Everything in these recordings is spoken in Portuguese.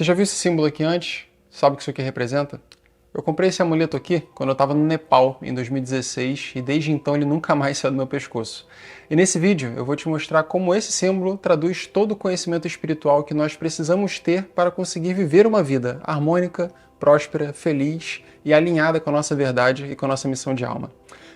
Você já viu esse símbolo aqui antes? Sabe o que isso aqui representa? Eu comprei esse amuleto aqui quando eu estava no Nepal, em 2016, e desde então ele nunca mais saiu do meu pescoço. E nesse vídeo eu vou te mostrar como esse símbolo traduz todo o conhecimento espiritual que nós precisamos ter para conseguir viver uma vida harmônica, próspera, feliz e alinhada com a nossa verdade e com a nossa missão de alma.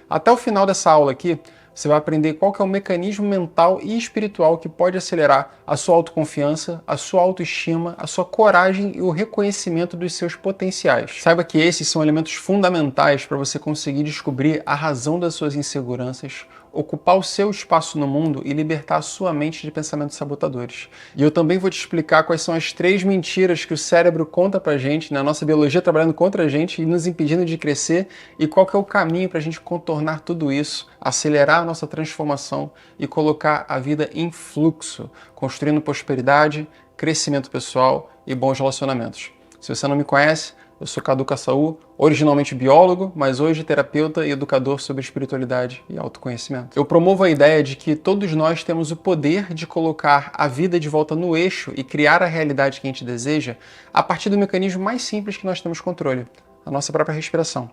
Até o final dessa aula aqui, você vai aprender qual que é o mecanismo mental e espiritual que pode acelerar a sua autoconfiança, a sua autoestima, a sua coragem e o reconhecimento dos seus potenciais. Saiba que esses são elementos fundamentais para você conseguir descobrir a razão das suas inseguranças, ocupar o seu espaço no mundo e libertar a sua mente de pensamentos sabotadores. E eu também vou te explicar quais são as 3 mentiras que o cérebro conta pra gente, na nossa biologia trabalhando contra a gente e nos impedindo de crescer, e qual que é o caminho para a gente contornar tudo isso, acelerar a nossa transformação e colocar a vida em fluxo, construindo prosperidade, crescimento pessoal e bons relacionamentos. Se você não me conhece, eu sou Cadu Caçaú, originalmente biólogo, mas hoje terapeuta e educador sobre espiritualidade e autoconhecimento. Eu promovo a ideia de que todos nós temos o poder de colocar a vida de volta no eixo e criar a realidade que a gente deseja a partir do mecanismo mais simples que nós temos controle, a nossa própria respiração.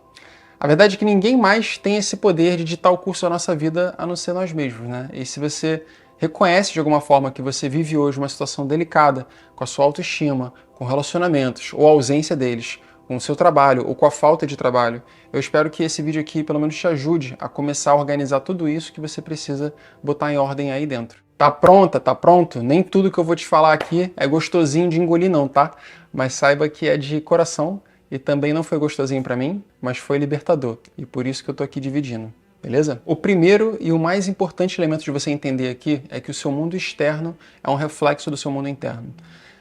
A verdade é que ninguém mais tem esse poder de ditar o curso da nossa vida a não ser nós mesmos, né? E se você reconhece de alguma forma que você vive hoje uma situação delicada com a sua autoestima, com relacionamentos ou a ausência deles, com o seu trabalho ou com a falta de trabalho, eu espero que esse vídeo aqui pelo menos te ajude a começar a organizar tudo isso que você precisa botar em ordem aí dentro. Tá pronta? Tá pronto? Nem tudo que eu vou te falar aqui é gostosinho de engolir não, tá? Mas saiba que é de coração e também não foi gostosinho pra mim, mas foi libertador. E por isso que eu tô aqui dividindo. Beleza? O primeiro e o mais importante elemento de você entender aqui é que o seu mundo externo é um reflexo do seu mundo interno.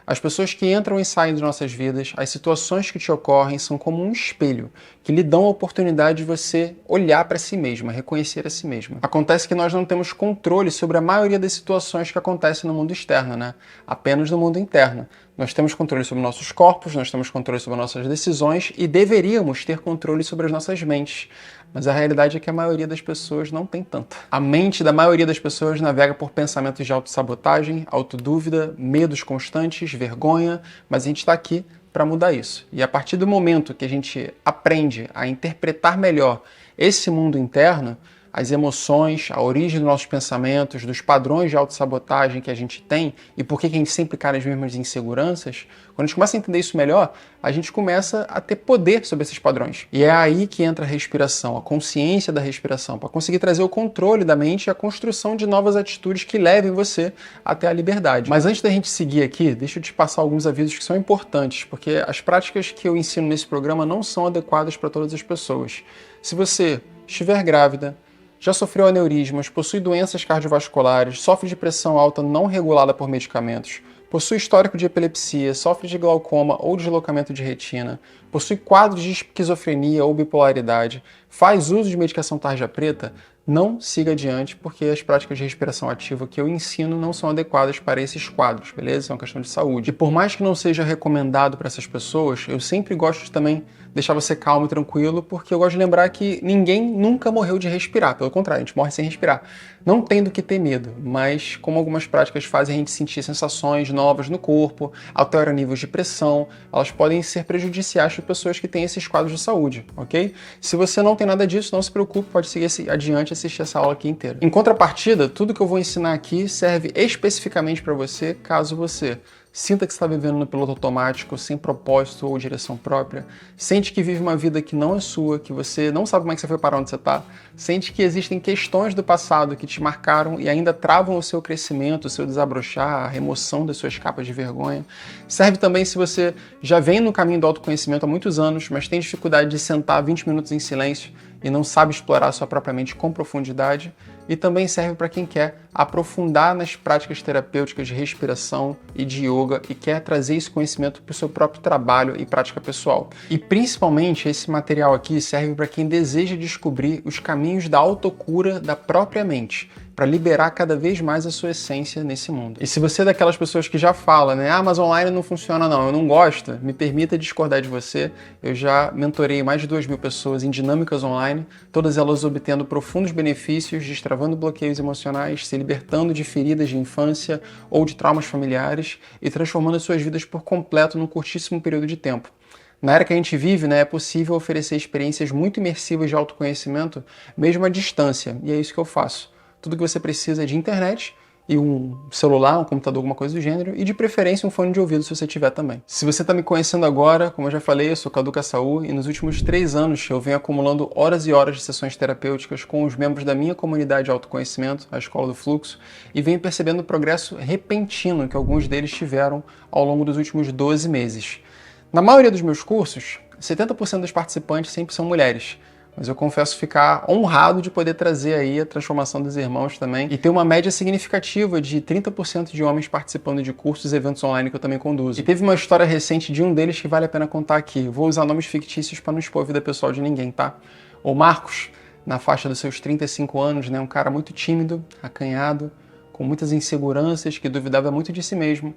As pessoas que entram e saem de nossas vidas, as situações que te ocorrem são como um espelho, que lhe dão a oportunidade de você olhar para si mesma, reconhecer a si mesma. Acontece que nós não temos controle sobre a maioria das situações que acontecem no mundo externo, né? Apenas no mundo interno. Nós temos controle sobre nossos corpos, nós temos controle sobre nossas decisões e deveríamos ter controle sobre as nossas mentes. Mas a realidade é que a maioria das pessoas não tem tanto. A mente da maioria das pessoas navega por pensamentos de autossabotagem, autodúvida, medos constantes, vergonha, mas a gente está aqui para mudar isso. E a partir do momento que a gente aprende a interpretar melhor esse mundo interno, as emoções, a origem dos nossos pensamentos, dos padrões de autossabotagem que a gente tem e por que a gente sempre cai nas mesmas inseguranças, quando a gente começa a entender isso melhor, a gente começa a ter poder sobre esses padrões. E é aí que entra a respiração, a consciência da respiração, para conseguir trazer o controle da mente e a construção de novas atitudes que levem você até a liberdade. Mas antes da gente seguir aqui, deixa eu te passar alguns avisos que são importantes, porque as práticas que eu ensino nesse programa não são adequadas para todas as pessoas. Se você estiver grávida, já sofreu aneurismas, possui doenças cardiovasculares, sofre de pressão alta não regulada por medicamentos, possui histórico de epilepsia, sofre de glaucoma ou deslocamento de retina, possui quadros de esquizofrenia ou bipolaridade, faz uso de medicação tarja preta, não siga adiante, porque as práticas de respiração ativa que eu ensino não são adequadas para esses quadros, beleza? É uma questão de saúde. E por mais que não seja recomendado para essas pessoas, eu sempre gosto de também deixar você calmo e tranquilo, porque eu gosto de lembrar que ninguém nunca morreu de respirar. Pelo contrário, a gente morre sem respirar. Não tem do que ter medo, mas como algumas práticas fazem a gente sentir sensações novas no corpo, alteram níveis de pressão, elas podem ser prejudiciais para pessoas que têm esses quadros de saúde, ok? Se você não tem nada disso, não se preocupe, pode seguir adiante e assistir essa aula aqui inteira. Em contrapartida, tudo que eu vou ensinar aqui serve especificamente para você, caso você sinta que você está vivendo no piloto automático, sem propósito ou direção própria. Sente que vive uma vida que não é sua, que você não sabe como é que você foi parar onde você está. Sente que existem questões do passado que te marcaram e ainda travam o seu crescimento, o seu desabrochar, a remoção das suas capas de vergonha. Serve também se você já vem no caminho do autoconhecimento há muitos anos, mas tem dificuldade de sentar 20 minutos em silêncio e não sabe explorar a sua própria mente com profundidade. E também serve para quem quer aprofundar nas práticas terapêuticas de respiração e de yoga e quer trazer esse conhecimento para o seu próprio trabalho e prática pessoal. E principalmente esse material aqui serve para quem deseja descobrir os caminhos da autocura da própria mente, para liberar cada vez mais a sua essência nesse mundo. E se você é daquelas pessoas que já fala, né, mas online não funciona não, eu não gosto, me permita discordar de você. Eu já mentorei mais de 2.000 pessoas em dinâmicas online, todas elas obtendo profundos benefícios, destravando bloqueios emocionais, se libertando de feridas de infância ou de traumas familiares e transformando as suas vidas por completo num curtíssimo período de tempo. Na era que a gente vive, né, é possível oferecer experiências muito imersivas de autoconhecimento, mesmo à distância, e é isso que eu faço. Tudo que você precisa é de internet e um celular, um computador, alguma coisa do gênero, e de preferência um fone de ouvido se você tiver também. Se você está me conhecendo agora, como eu já falei, eu sou Cadu Caçaú e nos últimos 3 anos eu venho acumulando horas e horas de sessões terapêuticas com os membros da minha comunidade de autoconhecimento, a Escola do Fluxo, e venho percebendo o progresso repentino que alguns deles tiveram ao longo dos últimos 12 meses. Na maioria dos meus cursos, 70% dos participantes sempre são mulheres, mas eu confesso ficar honrado de poder trazer aí a transformação dos irmãos também e ter uma média significativa de 30% de homens participando de cursos e eventos online que eu também conduzo. E teve uma história recente de um deles que vale a pena contar aqui. Vou usar nomes fictícios para não expor a vida pessoal de ninguém, tá? O Marcos, na faixa dos seus 35 anos, né, um cara muito tímido, acanhado, com muitas inseguranças, que duvidava muito de si mesmo,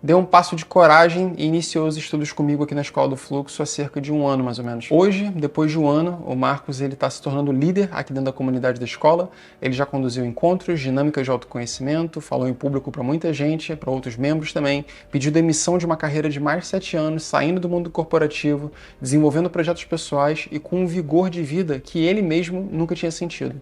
deu um passo de coragem e iniciou os estudos comigo aqui na Escola do Fluxo há cerca de 1 ano, mais ou menos. Hoje, depois de 1 ano, o Marcos está se tornando líder aqui dentro da comunidade da escola. Ele já conduziu encontros, dinâmicas de autoconhecimento, falou em público para muita gente, para outros membros também, pediu demissão de uma carreira de mais de 7 anos, saindo do mundo corporativo, desenvolvendo projetos pessoais e com um vigor de vida que ele mesmo nunca tinha sentido.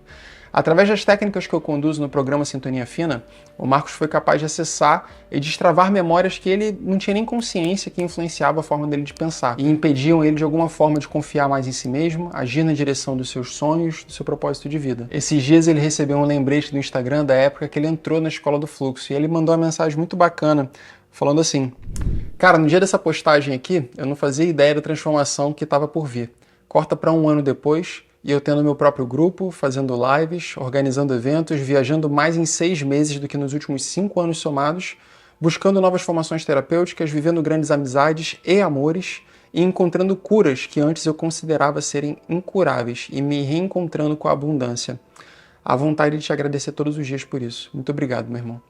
Através das técnicas que eu conduzo no programa Sintonia Fina, o Marcos foi capaz de acessar e destravar memórias que ele não tinha nem consciência que influenciavam a forma dele de pensar e impediam ele de alguma forma de confiar mais em si mesmo, agir na direção dos seus sonhos, do seu propósito de vida. Esses dias ele recebeu um lembrete do Instagram da época que ele entrou na Escola do Fluxo e ele mandou uma mensagem muito bacana, falando assim: cara, no dia dessa postagem aqui, eu não fazia ideia da transformação que estava por vir. Corta para 1 ano depois, e eu tendo meu próprio grupo, fazendo lives, organizando eventos, viajando mais em 6 meses do que nos últimos 5 anos somados, buscando novas formações terapêuticas, vivendo grandes amizades e amores e encontrando curas que antes eu considerava serem incuráveis e me reencontrando com a abundância. A vontade de te agradecer todos os dias por isso. Muito obrigado, meu irmão.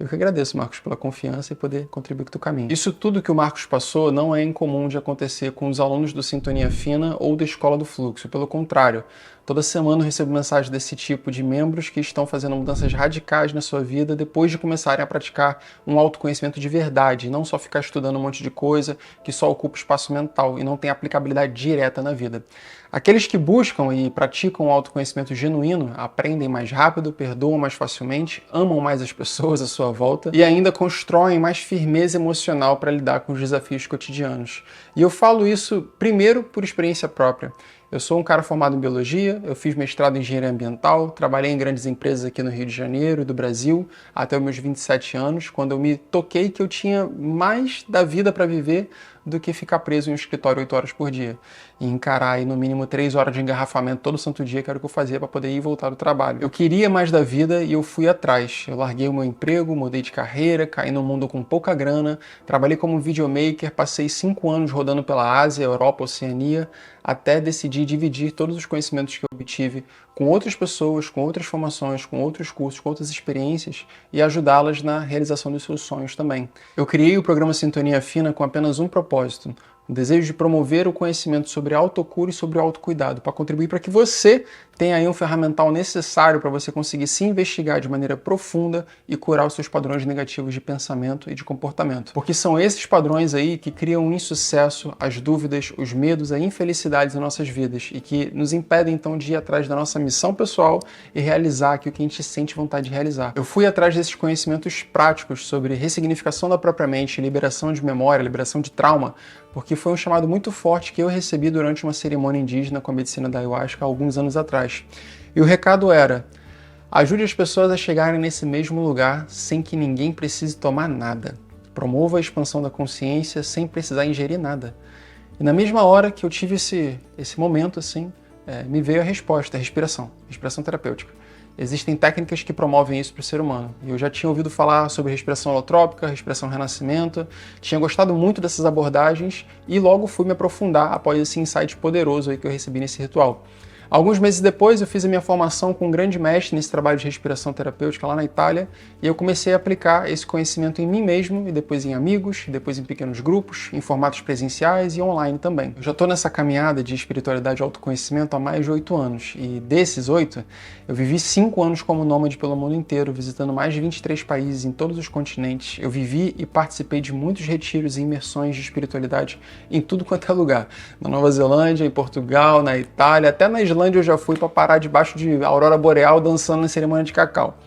Eu que agradeço, Marcos, pela confiança e poder contribuir com o teu caminho. Isso tudo que o Marcos passou não é incomum de acontecer com os alunos do Sintonia Fina ou da Escola do Fluxo. Pelo contrário, toda semana eu recebo mensagens desse tipo de membros que estão fazendo mudanças radicais na sua vida depois de começarem a praticar um autoconhecimento de verdade, não só ficar estudando um monte de coisa que só ocupa espaço mental e não tem aplicabilidade direta na vida. Aqueles que buscam e praticam o autoconhecimento genuíno aprendem mais rápido, perdoam mais facilmente, amam mais as pessoas à sua volta e ainda constroem mais firmeza emocional para lidar com os desafios cotidianos. E eu falo isso primeiro por experiência própria. Eu sou um cara formado em biologia, eu fiz mestrado em engenharia ambiental, trabalhei em grandes empresas aqui no Rio de Janeiro e do Brasil até os meus 27 anos, quando eu me toquei que eu tinha mais da vida para viver do que ficar preso em um escritório 8 horas por dia. E encarar aí no mínimo 3 horas de engarrafamento todo santo dia, que era o que eu fazia para poder ir e voltar do trabalho. Eu queria mais da vida e eu fui atrás. Eu larguei o meu emprego, mudei de carreira, caí num mundo com pouca grana, trabalhei como videomaker, passei 5 anos rodando pela Ásia, Europa, Oceania, até decidir dividir todos os conhecimentos que eu obtive com outras pessoas, com outras formações, com outros cursos, com outras experiências e ajudá-las na realização dos seus sonhos também. Eu criei o programa Sintonia Fina com apenas um propósito: o desejo de promover o conhecimento sobre autocura e sobre o autocuidado, para contribuir para que você tenha aí um ferramental necessário para você conseguir se investigar de maneira profunda e curar os seus padrões negativos de pensamento e de comportamento. Porque são esses padrões aí que criam o insucesso, as dúvidas, os medos, a infelicidade em nossas vidas e que nos impedem então de ir atrás da nossa missão pessoal e realizar aquilo que a gente sente vontade de realizar. Eu fui atrás desses conhecimentos práticos sobre ressignificação da própria mente, liberação de memória, liberação de trauma, porque foi um chamado muito forte que eu recebi durante uma cerimônia indígena com a medicina da Ayahuasca há alguns anos atrás. E o recado era: ajude as pessoas a chegarem nesse mesmo lugar sem que ninguém precise tomar nada. Promova a expansão da consciência sem precisar ingerir nada. E na mesma hora que eu tive esse momento, assim, me veio a resposta, a respiração terapêutica. Existem técnicas que promovem isso para o ser humano. E eu já tinha ouvido falar sobre respiração holotrópica, respiração renascimento, tinha gostado muito dessas abordagens e logo fui me aprofundar após esse insight poderoso aí que eu recebi nesse ritual. Alguns meses depois, eu fiz a minha formação com um grande mestre nesse trabalho de respiração terapêutica lá na Itália, e eu comecei a aplicar esse conhecimento em mim mesmo, e depois em amigos, e depois em pequenos grupos, em formatos presenciais e online também. Eu já estou nessa caminhada de espiritualidade e autoconhecimento há mais de 8 anos, e desses 8, eu vivi 5 anos como nômade pelo mundo inteiro, visitando mais de 23 países em todos os continentes. Eu vivi e participei de muitos retiros e imersões de espiritualidade em tudo quanto é lugar. Na Nova Zelândia, em Portugal, na Itália, até na Islândia eu já fui para parar debaixo de aurora boreal dançando na cerimônia de cacau.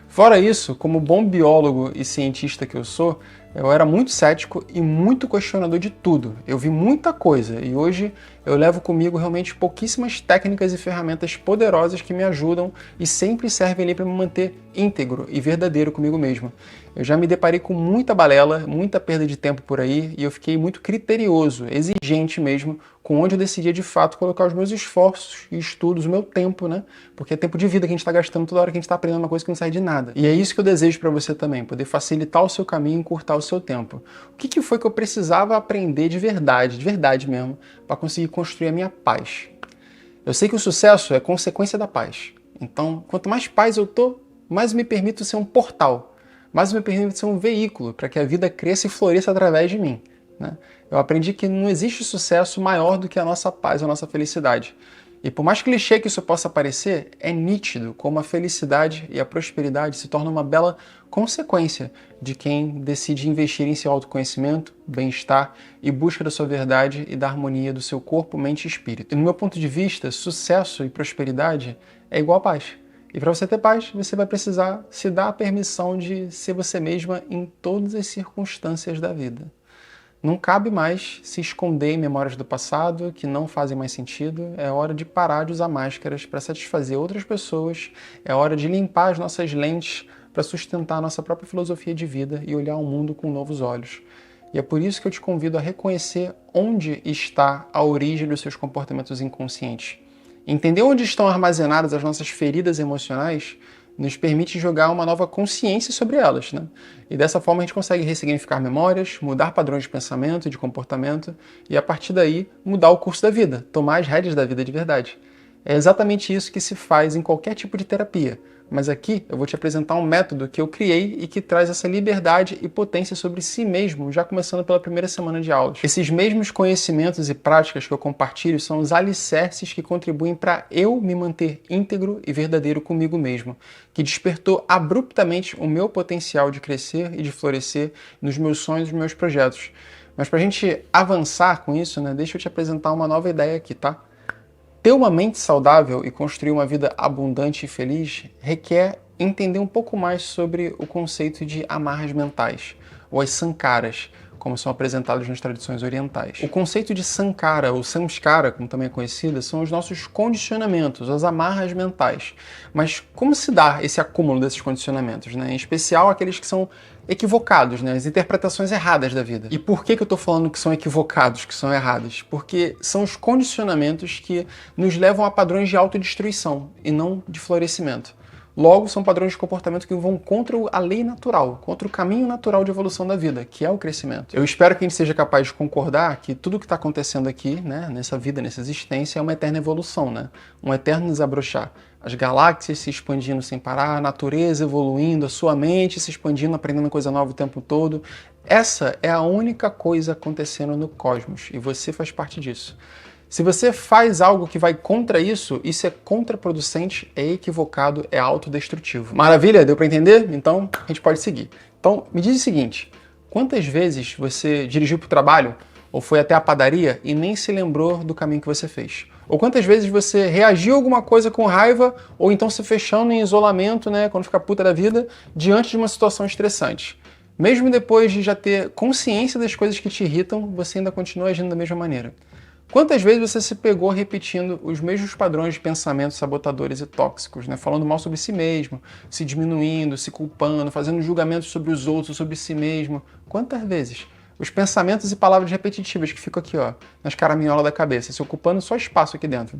Fora isso, como bom biólogo e cientista que eu sou, eu era muito cético e muito questionador de tudo. Eu vi muita coisa e hoje eu levo comigo realmente pouquíssimas técnicas e ferramentas poderosas que me ajudam e sempre servem ali para me manter íntegro e verdadeiro comigo mesmo. Eu já me deparei com muita balela, muita perda de tempo por aí e eu fiquei muito criterioso, exigente mesmo, com onde eu decidia de fato colocar os meus esforços e estudos, o meu tempo, né? Porque é tempo de vida que a gente está gastando toda hora que a gente está aprendendo uma coisa que não sai de nada. E é isso que eu desejo para você também, poder facilitar o seu caminho e encurtar o seu tempo. O que foi que eu precisava aprender de verdade mesmo, para conseguir construir a minha paz? Eu sei que o sucesso é consequência da paz. Então, quanto mais paz eu tô, mais eu me permito ser um portal, mais eu me permito ser um veículo para que a vida cresça e floresça através de mim, né? Eu aprendi que não existe sucesso maior do que a nossa paz, a nossa felicidade. E por mais clichê que isso possa parecer, é nítido como a felicidade e a prosperidade se tornam uma bela consequência de quem decide investir em seu autoconhecimento, bem-estar e busca da sua verdade e da harmonia do seu corpo, mente e espírito. E no meu ponto de vista, sucesso e prosperidade é igual a paz. E para você ter paz, você vai precisar se dar a permissão de ser você mesma em todas as circunstâncias da vida. Não cabe mais se esconder em memórias do passado que não fazem mais sentido. É hora de parar de usar máscaras para satisfazer outras pessoas. É hora de limpar as nossas lentes para sustentar a nossa própria filosofia de vida e olhar o mundo com novos olhos. E é por isso que eu te convido a reconhecer onde está a origem dos seus comportamentos inconscientes. Entender onde estão armazenadas as nossas feridas emocionais nos permite jogar uma nova consciência sobre elas, né? E dessa forma a gente consegue ressignificar memórias, mudar padrões de pensamento e de comportamento e a partir daí mudar o curso da vida, tomar as rédeas da vida de verdade. É exatamente isso que se faz em qualquer tipo de terapia. Mas aqui eu vou te apresentar um método que eu criei e que traz essa liberdade e potência sobre si mesmo, já começando pela primeira semana de aulas. Esses mesmos conhecimentos e práticas que eu compartilho são os alicerces que contribuem para eu me manter íntegro e verdadeiro comigo mesmo, que despertou abruptamente o meu potencial de crescer e de florescer nos meus sonhos e nos meus projetos. Mas para a gente avançar com isso, né, deixa eu te apresentar uma nova ideia aqui, tá? Ter uma mente saudável e construir uma vida abundante e feliz requer entender um pouco mais sobre o conceito de amarras mentais, ou as sankaras, como são apresentados nas tradições orientais. O conceito de sankara, ou samskara, como também é conhecida, são os nossos condicionamentos, as amarras mentais. Mas como se dá esse acúmulo desses condicionamentos, né? Em especial aqueles que são equivocados, né? As interpretações erradas da vida. E por que eu estou falando que são equivocados, que são errados? Porque são os condicionamentos que nos levam a padrões de autodestruição e não de florescimento. Logo, são padrões de comportamento que vão contra a lei natural, contra o caminho natural de evolução da vida, que é o crescimento. Eu espero que a gente seja capaz de concordar que tudo que está acontecendo aqui, né, nessa vida, nessa existência, é uma eterna evolução, né? Um eterno desabrochar. As galáxias se expandindo sem parar, a natureza evoluindo, a sua mente se expandindo, aprendendo coisa nova o tempo todo. Essa é a única coisa acontecendo no cosmos e você faz parte disso. Se você faz algo que vai contra isso, isso é contraproducente, é equivocado, é autodestrutivo. Maravilha? Deu para entender? Então, a gente pode seguir. Então, me diz o seguinte, quantas vezes você dirigiu para o trabalho ou foi até a padaria e nem se lembrou do caminho que você fez? Ou quantas vezes você reagiu a alguma coisa com raiva ou então se fechando em isolamento, né, quando fica puta da vida, diante de uma situação estressante? Mesmo depois de já ter consciência das coisas que te irritam, você ainda continua agindo da mesma maneira. Quantas vezes você se pegou repetindo os mesmos padrões de pensamentos sabotadores e tóxicos, né? Falando mal sobre si mesmo, se diminuindo, se culpando, fazendo julgamentos sobre os outros, sobre si mesmo? Quantas vezes? Os pensamentos e palavras repetitivas que ficam aqui, ó, nas caraminholas da cabeça, se ocupando só espaço aqui dentro.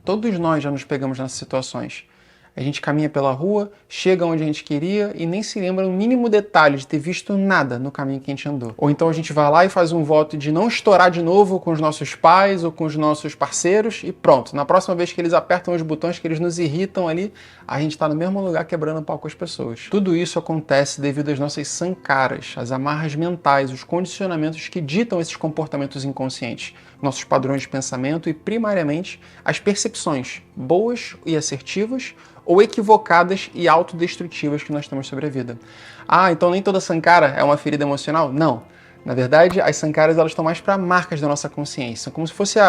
Todos nós já nos pegamos nessas situações. A gente caminha pela rua, chega onde a gente queria e nem se lembra o mínimo detalhe de ter visto nada no caminho que a gente andou. Ou então a gente vai lá e faz um voto de não estourar de novo com os nossos pais ou com os nossos parceiros e pronto. Na próxima vez que eles apertam os botões, que eles nos irritam ali, a gente está no mesmo lugar quebrando pau com as pessoas. Tudo isso acontece devido às nossas sankaras, as amarras mentais, os condicionamentos que ditam esses comportamentos inconscientes, nossos padrões de pensamento e, primariamente, as percepções boas e assertivas ou equivocadas e autodestrutivas que nós temos sobre a vida. Ah, então nem toda sankara é uma ferida emocional? Não. Na verdade, as sankaras elas estão mais para marcas da nossa consciência, como se fosse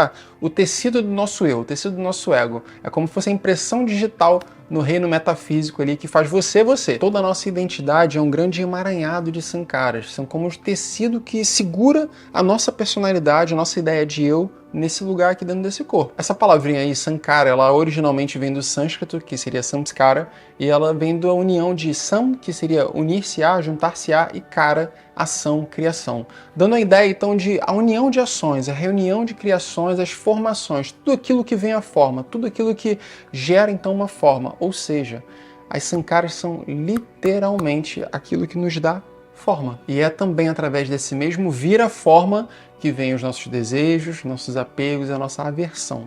o tecido do nosso eu, o tecido do nosso ego. É como se fosse a impressão digital no reino metafísico ali que faz você você. Toda a nossa identidade é um grande emaranhado de sankaras. São como o tecido que segura a nossa personalidade, a nossa ideia de eu nesse lugar aqui dentro desse corpo. Essa palavrinha aí, sankara, ela originalmente vem do sânscrito, que seria samskara, e ela vem da união de sam, que seria unir-se-á, juntar-se-á, e kara, ação, criação. Dando a ideia, então, de a união de ações, a reunião de criações, as formações, tudo aquilo que vem à forma, tudo aquilo que gera, então, uma forma. Ou seja, as sankaras são literalmente aquilo que nos dá forma. E é também através desse mesmo vira-forma que vem os nossos desejos, nossos apegos e a nossa aversão,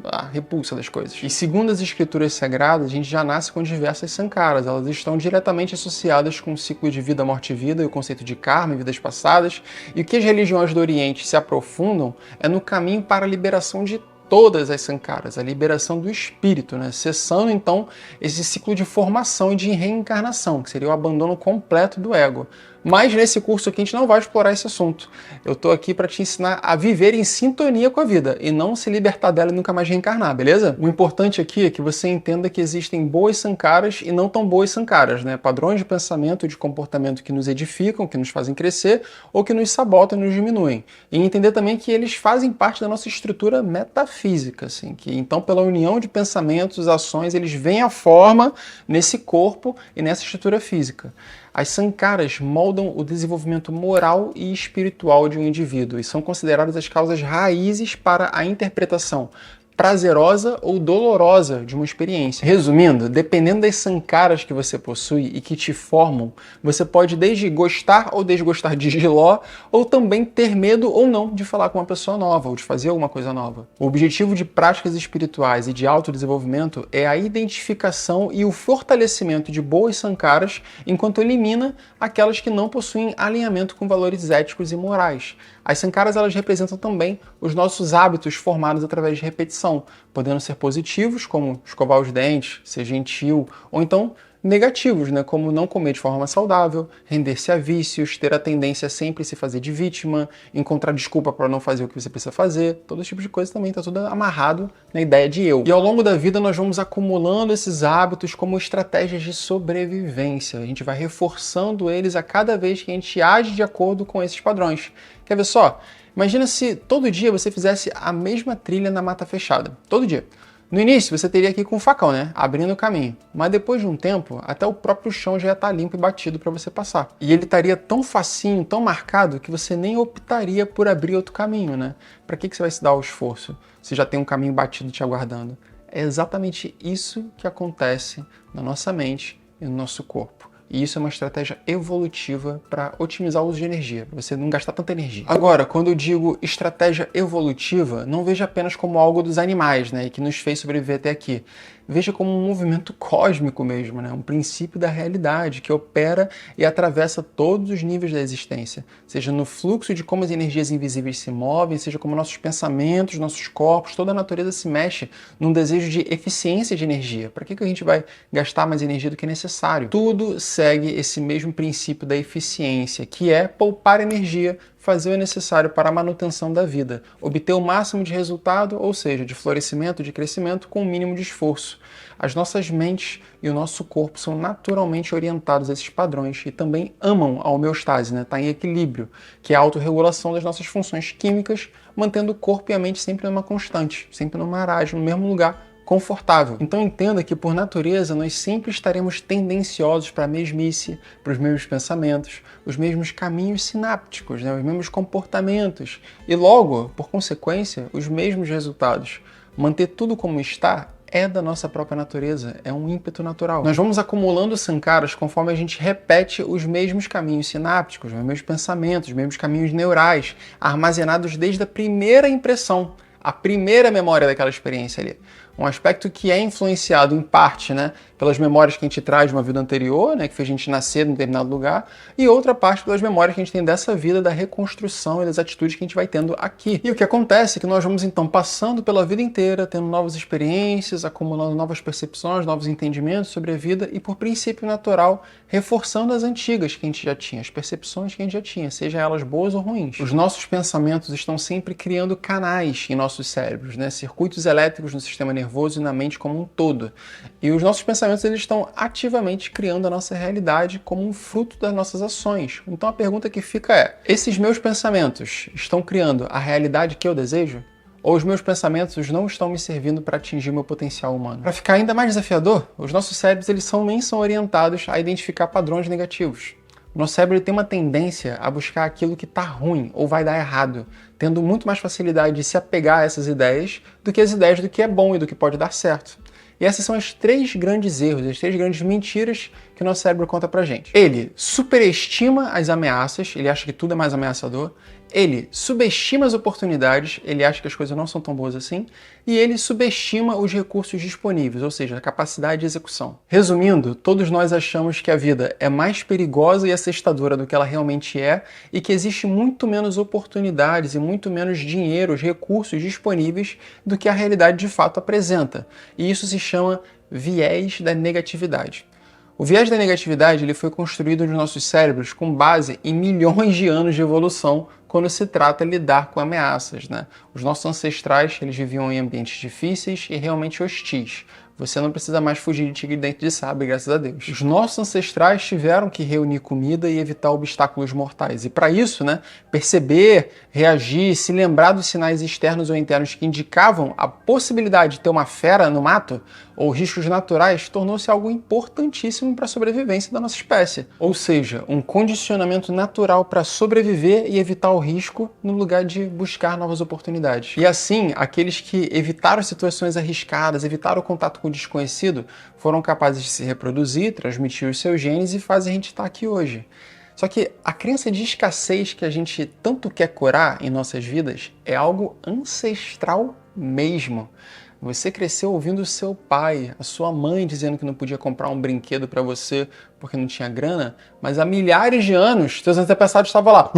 a repulsa das coisas. E segundo as escrituras sagradas, a gente já nasce com diversas sankaras. Elas estão diretamente associadas com o ciclo de vida, morte e vida, e o conceito de karma e vidas passadas. E o que as religiões do Oriente se aprofundam é no caminho para a liberação de todas as sankaras, a liberação do espírito, né? Cessando então esse ciclo de formação e de reencarnação, que seria o abandono completo do ego. Mas nesse curso aqui a gente não vai explorar esse assunto. Eu tô aqui para te ensinar a viver em sintonia com a vida e não se libertar dela e nunca mais reencarnar, beleza? O importante aqui é que você entenda que existem boas sankaras e não tão boas sankaras, né? Padrões de pensamento e de comportamento que nos edificam, que nos fazem crescer ou que nos sabotam e nos diminuem. E entender também que eles fazem parte da nossa estrutura metafísica, assim, que então pela união de pensamentos, ações, eles vêm à forma nesse corpo e nessa estrutura física. As sankaras moldam o desenvolvimento moral e espiritual de um indivíduo e são consideradas as causas raízes para a interpretação prazerosa ou dolorosa de uma experiência. Resumindo, dependendo das sankaras que você possui e que te formam, você pode desde gostar ou desgostar de jiló, ou também ter medo ou não de falar com uma pessoa nova ou de fazer alguma coisa nova. O objetivo de práticas espirituais e de autodesenvolvimento é a identificação e o fortalecimento de boas sankaras, enquanto elimina aquelas que não possuem alinhamento com valores éticos e morais. As sankaras elas representam também os nossos hábitos formados através de repetição, podendo ser positivos, como escovar os dentes, ser gentil, ou então negativos, né, como não comer de forma saudável, render-se a vícios, ter a tendência a sempre se fazer de vítima, encontrar desculpa para não fazer o que você precisa fazer, todo esse tipo de coisa também está tudo amarrado na ideia de eu. E ao longo da vida nós vamos acumulando esses hábitos como estratégias de sobrevivência. A gente vai reforçando eles a cada vez que a gente age de acordo com esses padrões. Quer ver só? Imagina se todo dia você fizesse a mesma trilha na mata fechada. Todo dia. No início, você teria que ir com o facão, né? Abrindo o caminho. Mas depois de um tempo, até o próprio chão já ia estar limpo e batido para você passar. E ele estaria tão facinho, tão marcado, que você nem optaria por abrir outro caminho, né? Para que você vai se dar o esforço se já tem um caminho batido te aguardando? É exatamente isso que acontece na nossa mente e no nosso corpo. E isso é uma estratégia evolutiva para otimizar o uso de energia, para você não gastar tanta energia. Agora, quando eu digo estratégia evolutiva, não veja apenas como algo dos animais, né, e que nos fez sobreviver até aqui. Veja como um movimento cósmico mesmo, né, um princípio da realidade que opera e atravessa todos os níveis da existência, seja no fluxo de como as energias invisíveis se movem, seja como nossos pensamentos, nossos corpos, toda a natureza se mexe num desejo de eficiência de energia. Para que a gente vai gastar mais energia do que é necessário? Tudo segue esse mesmo princípio da eficiência, que é poupar energia, fazer o necessário para a manutenção da vida, obter o máximo de resultado, ou seja, de florescimento, de crescimento, com o mínimo de esforço. As nossas mentes e o nosso corpo são naturalmente orientados a esses padrões e também amam a homeostase, né? Tá em equilíbrio, que é a autorregulação das nossas funções químicas, mantendo o corpo e a mente sempre numa constante, sempre numa aragem, no mesmo lugar, confortável. Então entenda que, por natureza, nós sempre estaremos tendenciosos para a mesmice, para os mesmos pensamentos, os mesmos caminhos sinápticos, né? Os mesmos comportamentos e, logo, por consequência, os mesmos resultados. Manter tudo como está é da nossa própria natureza, é um ímpeto natural. Nós vamos acumulando sankaras conforme a gente repete os mesmos caminhos sinápticos, os mesmos pensamentos, os mesmos caminhos neurais, armazenados desde a primeira impressão, a primeira memória daquela experiência ali. Um aspecto que é influenciado em parte, né, pelas memórias que a gente traz de uma vida anterior, né, que fez a gente nascer em determinado lugar, e outra parte pelas memórias que a gente tem dessa vida, da reconstrução e das atitudes que a gente vai tendo aqui. E o que acontece é que nós vamos então passando pela vida inteira, tendo novas experiências, acumulando novas percepções, novos entendimentos sobre a vida e, por princípio natural, reforçando as antigas que a gente já tinha, as percepções que a gente já tinha, seja elas boas ou ruins. Os nossos pensamentos estão sempre criando canais em nossos cérebros, né, circuitos elétricos no sistema nervoso e na mente como um todo. E os nossos pensamentos eles estão ativamente criando a nossa realidade como um fruto das nossas ações. Então a pergunta que fica é: esses meus pensamentos estão criando a realidade que eu desejo? Ou os meus pensamentos não estão me servindo para atingir o meu potencial humano? Para ficar ainda mais desafiador, os nossos cérebros eles nem são orientados a identificar padrões negativos. O nosso cérebro tem uma tendência a buscar aquilo que está ruim ou vai dar errado, tendo muito mais facilidade de se apegar a essas ideias do que as ideias do que é bom e do que pode dar certo. E esses são os três grandes erros, as três grandes mentiras que o nosso cérebro conta pra gente. Ele superestima as ameaças, ele acha que tudo é mais ameaçador. Ele subestima as oportunidades, ele acha que as coisas não são tão boas assim, e ele subestima os recursos disponíveis, ou seja, a capacidade de execução. Resumindo, todos nós achamos que a vida é mais perigosa e assustadora do que ela realmente é, e que existe muito menos oportunidades e muito menos dinheiro, recursos disponíveis do que a realidade de fato apresenta. E isso se chama viés da negatividade. O viés da negatividade ele foi construído nos nossos cérebros com base em milhões de anos de evolução quando se trata de lidar com ameaças, né? Os nossos ancestrais eles viviam em ambientes difíceis e realmente hostis. Você não precisa mais fugir de tigre e dente de sabre, graças a Deus. Os nossos ancestrais tiveram que reunir comida e evitar obstáculos mortais. E para isso, né, perceber, reagir, se lembrar dos sinais externos ou internos que indicavam a possibilidade de ter uma fera no mato ou riscos naturais, tornou-se algo importantíssimo para a sobrevivência da nossa espécie. Ou seja, um condicionamento natural para sobreviver e evitar o risco no lugar de buscar novas oportunidades. E assim, aqueles que evitaram situações arriscadas, evitaram o contato com o desconhecido, foram capazes de se reproduzir, transmitir os seus genes e fazem a gente estar aqui hoje. Só que a crença de escassez que a gente tanto quer curar em nossas vidas é algo ancestral mesmo. Você cresceu ouvindo o seu pai, a sua mãe dizendo que não podia comprar um brinquedo para você porque não tinha grana, mas há milhares de anos, seus antepassados estavam lá,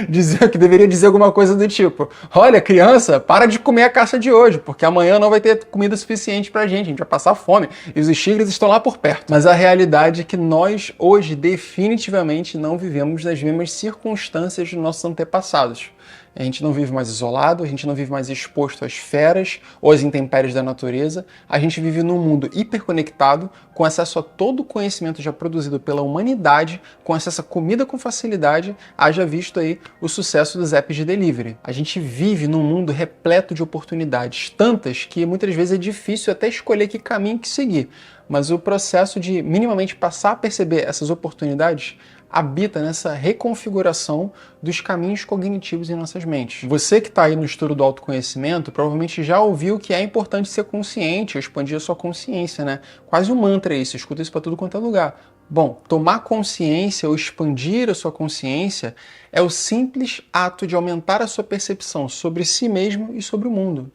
dizer que deveria dizer alguma coisa do tipo: olha, criança, para de comer a caça de hoje, porque amanhã não vai ter comida suficiente pra gente vai passar fome, e os tigres estão lá por perto. Mas a realidade é que nós, hoje, definitivamente não vivemos nas mesmas circunstâncias dos nossos antepassados. A gente não vive mais isolado, a gente não vive mais exposto às feras ou às intempéries da natureza. A gente vive num mundo hiperconectado, com acesso a todo o conhecimento já produzido pela humanidade, com acesso a comida com facilidade, haja visto aí o sucesso dos apps de delivery. A gente vive num mundo repleto de oportunidades, tantas que muitas vezes é difícil até escolher que caminho que seguir. Mas o processo de minimamente passar a perceber essas oportunidades habita nessa reconfiguração dos caminhos cognitivos em nossas mentes. Você que está aí no estudo do autoconhecimento provavelmente já ouviu que é importante ser consciente, ou expandir a sua consciência, né? Quase um mantra isso, escuta isso para tudo quanto é lugar. Bom, tomar consciência ou expandir a sua consciência é o simples ato de aumentar a sua percepção sobre si mesmo e sobre o mundo